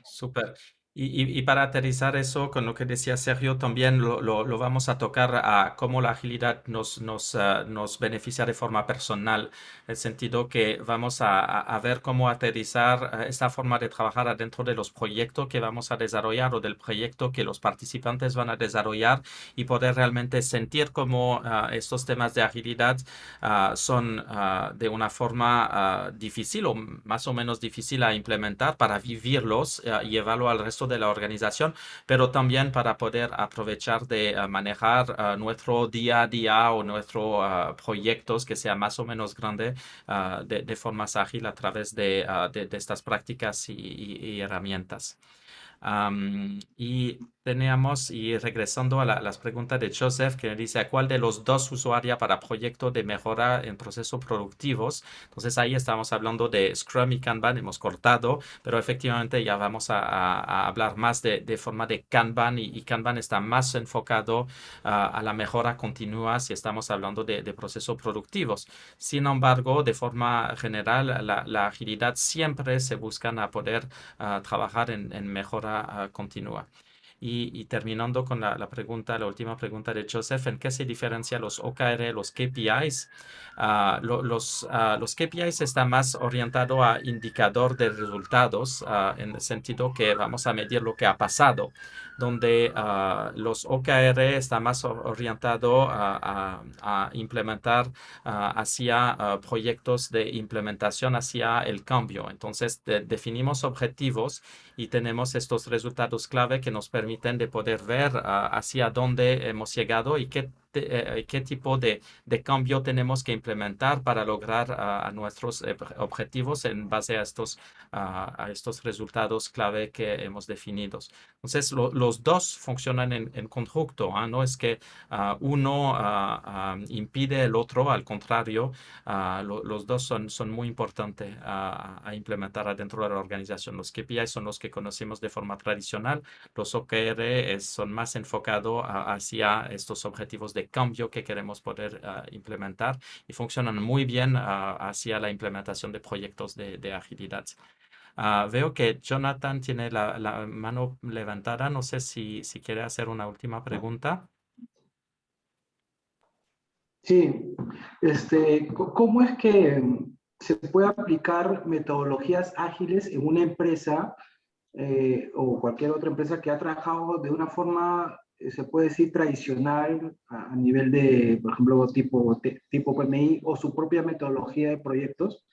Súper. Y para aterrizar eso con lo que decía Sergio, también lo vamos a tocar a cómo la agilidad nos beneficia de forma personal, en el sentido que vamos a ver cómo aterrizar esta forma de trabajar adentro de los proyectos que vamos a desarrollar o del proyecto que los participantes van a desarrollar y poder realmente sentir cómo estos temas de agilidad son de una forma difícil o más o menos difícil a implementar para vivirlos y llevarlo al resto de la organización, pero también para poder aprovechar de manejar nuestro día a día o nuestros proyectos que sea más o menos grande de forma ágil a través de estas prácticas y herramientas. Y teníamos, y regresando a las preguntas de Joseph, que dice, ¿a cuál de los dos usuaría para proyecto de mejora en procesos productivos? Entonces ahí estamos hablando de Scrum y Kanban, hemos cortado, pero efectivamente ya vamos a hablar más de forma de Kanban y Kanban está más enfocado a la mejora continua si estamos hablando de procesos productivos. Sin embargo, de forma general, la agilidad siempre se buscan a poder trabajar en mejora continua. Y terminando con la pregunta, la última pregunta de Joseph, ¿en qué se diferencia los OKR, los KPIs? Los KPIs están más orientados a indicador de resultados, en el sentido que vamos a medir lo que ha pasado, donde los OKR están más orientados a implementar hacia proyectos de implementación hacia el cambio. Entonces, definimos objetivos y tenemos estos resultados clave que nos permiten de poder ver hacia dónde hemos llegado y qué qué tipo de cambio tenemos que implementar para lograr a nuestros objetivos en base a estos resultados clave que hemos definido. Entonces, los dos funcionan en conjunto, no es que uno impide el otro, al contrario, los dos son muy importantes a implementar adentro de la organización. Los KPI son los que conocemos de forma tradicional, los OKR son más enfocados hacia estos objetivos de cambio que queremos poder implementar y funcionan muy bien hacia la implementación de proyectos de agilidad. Veo que Jonathan tiene la mano levantada. No sé si quiere hacer una última pregunta. Sí, ¿cómo es que se puede aplicar metodologías ágiles en una empresa o cualquier otra empresa que ha trabajado de una forma, se puede decir, tradicional a nivel de, por ejemplo, tipo PMI o su propia metodología de proyectos?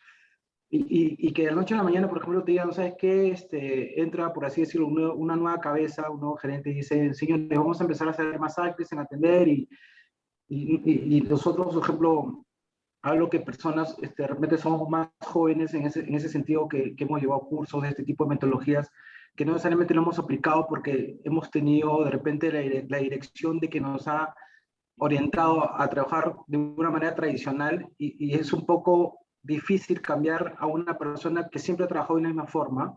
Y que de la noche a la mañana, por ejemplo, te digan, ¿no sabes qué? Entra, por así decirlo, una nueva cabeza, un nuevo gerente y dice, señores, vamos a empezar a ser más ágiles en atender y nosotros, por ejemplo, hablo que personas, de repente somos más jóvenes en ese sentido que hemos llevado cursos de este tipo de metodologías que no necesariamente lo hemos aplicado porque hemos tenido de repente la dirección de que nos ha orientado a trabajar de una manera tradicional y es un poco difícil cambiar a una persona que siempre ha trabajado de la misma forma.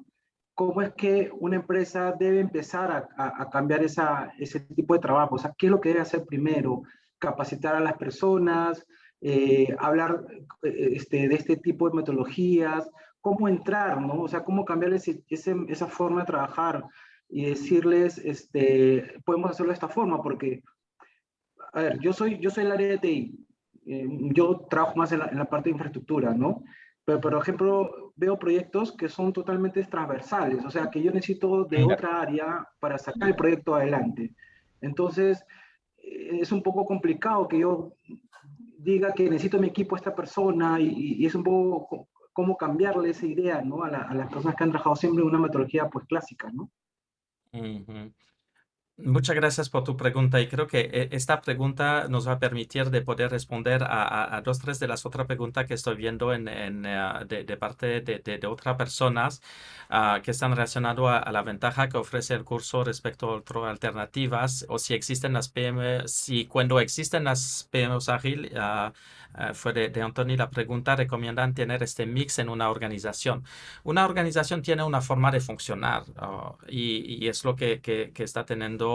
¿Cómo es que una empresa debe empezar a cambiar ese tipo de trabajo? O sea, ¿qué es lo que debe hacer primero? Capacitar a las personas, hablar de este tipo de metodologías, cómo entrar, ¿no? O sea, cómo cambiar esa forma de trabajar y decirles, podemos hacerlo de esta forma, porque, a ver, yo soy el área de TI, yo trabajo más en la parte de infraestructura, ¿no? Pero, por ejemplo, veo proyectos que son totalmente transversales, o sea, que yo necesito de otra área para sacar el proyecto adelante. Entonces, es un poco complicado que yo diga que necesito mi equipo a esta persona y es un poco cómo cambiarle esa idea, ¿no? A las personas que han trabajado siempre en una metodología, pues, clásica, ¿no? Uh-huh. Muchas gracias por tu pregunta y creo que esta pregunta nos va a permitir de poder responder a dos, tres de las otras preguntas que estoy viendo de parte de otras personas que están relacionadas a la ventaja que ofrece el curso respecto a otras alternativas o si existen las PM, si cuando existen las PMOs ágil, fue de Anthony la pregunta, recomiendan tener este mix en una organización. Una organización tiene una forma de funcionar y es lo que está teniendo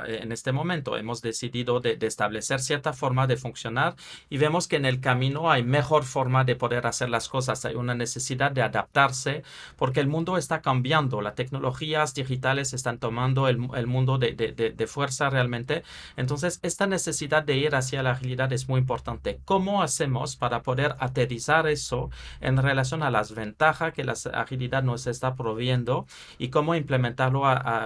en este momento. Hemos decidido de establecer cierta forma de funcionar y vemos que en el camino hay mejor forma de poder hacer las cosas. Hay una necesidad de adaptarse porque el mundo está cambiando. Las tecnologías digitales están tomando el mundo de fuerza realmente. Entonces, esta necesidad de ir hacia la agilidad es muy importante. ¿Cómo hacemos para poder aterrizar eso en relación a las ventajas que la agilidad nos está proveyendo y cómo implementarlo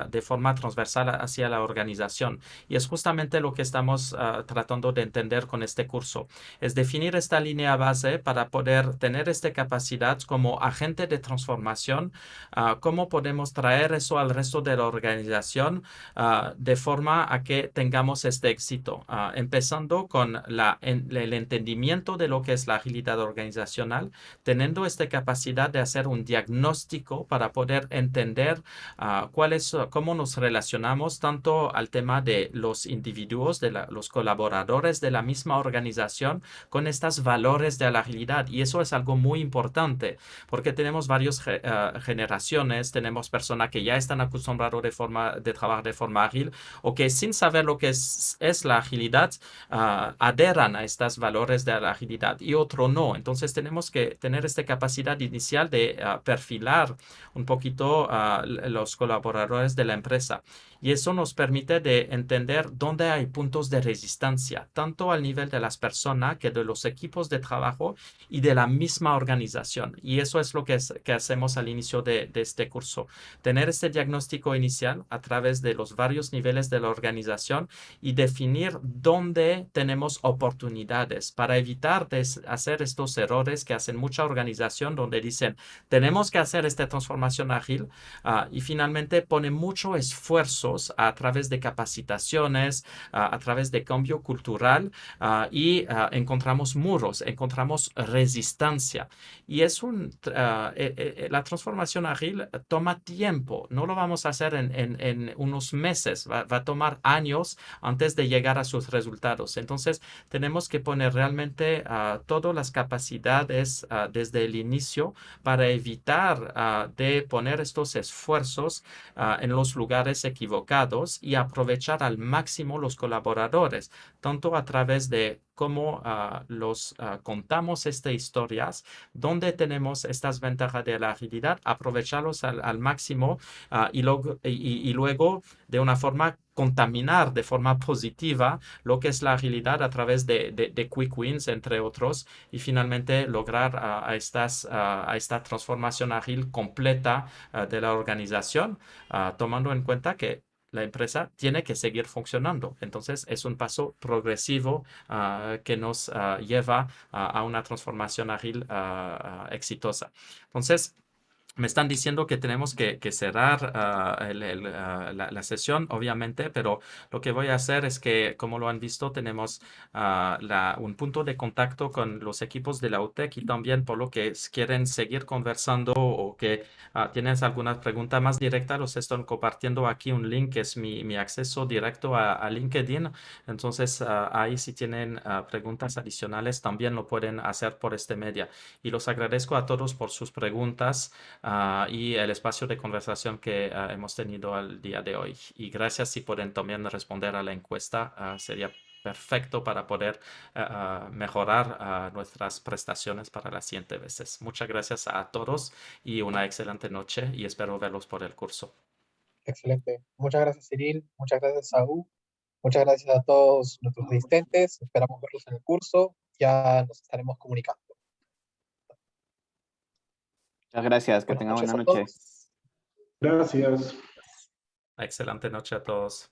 de forma transversal hacia la organización? Y es justamente lo que estamos tratando de entender con este curso. Es definir esta línea base para poder tener esta capacidad como agente de transformación, cómo podemos traer eso al resto de la organización de forma a que tengamos este éxito, empezando con el entendimiento de lo que es la agilidad organizacional, teniendo esta capacidad de hacer un diagnóstico para poder entender cómo nos relacionamos tanto al tema de los individuos, de los colaboradores de la misma organización con estos valores de la agilidad. Y eso es algo muy importante porque tenemos varias generaciones, tenemos personas que ya están acostumbrados de trabajar de forma ágil o que sin saber lo que es la agilidad adheran a estos valores de la agilidad y otro no. Entonces tenemos que tener esta capacidad inicial de perfilar un poquito los colaboradores de la empresa. Y eso nos permite de entender dónde hay puntos de resistencia, tanto al nivel de las personas que de los equipos de trabajo y de la misma organización. Y eso es lo que hacemos al inicio de este curso. Tener este diagnóstico inicial a través de los varios niveles de la organización y definir dónde tenemos oportunidades para evitar hacer estos errores que hacen mucha organización donde dicen tenemos que hacer esta transformación ágil y finalmente pone mucho esfuerzos a través de capacitaciones, a través de cambio cultural y encontramos muros, encontramos resistencia. Y la transformación ágil toma tiempo, no lo vamos a hacer en unos meses, va a tomar años antes de llegar a sus resultados. Entonces, tenemos que poner realmente todas las capacidades desde el inicio para evitar de poner estos esfuerzos en los lugares equivocados y aprovechar al máximo los colaboradores, tanto a través de cómo contamos estas historias, donde tenemos estas ventajas de la agilidad, aprovecharlos al máximo y luego de una forma contaminar de forma positiva lo que es la agilidad a través de quick wins, entre otros, y finalmente lograr a esta transformación ágil completa de la organización, tomando en cuenta que la empresa tiene que seguir funcionando. Entonces, es un paso progresivo que nos lleva a una transformación ágil exitosa. Entonces, me están diciendo que tenemos que cerrar la sesión, obviamente, pero lo que voy a hacer es que, como lo han visto, tenemos un punto de contacto con los equipos de la UTEC y también por lo que quieren seguir conversando o que tienes alguna pregunta más directa, los estoy compartiendo aquí un link que es mi acceso directo a LinkedIn. Entonces, ahí si tienen preguntas adicionales, también lo pueden hacer por este medio. Y los agradezco a todos por sus preguntas. Y el espacio de conversación que hemos tenido el día de hoy. Y gracias si pueden también responder a la encuesta. Sería perfecto para poder mejorar nuestras prestaciones para las siguientes veces. Muchas gracias a todos y una excelente noche y espero verlos por el curso. Excelente. Muchas gracias, Cyril. Muchas gracias, Saúl. Muchas gracias a todos nuestros asistentes. Esperamos verlos en el curso. Ya nos estaremos comunicando. Muchas gracias, que Buenas tengan noches buena a noche. todos. Gracias. Excelente noche a todos.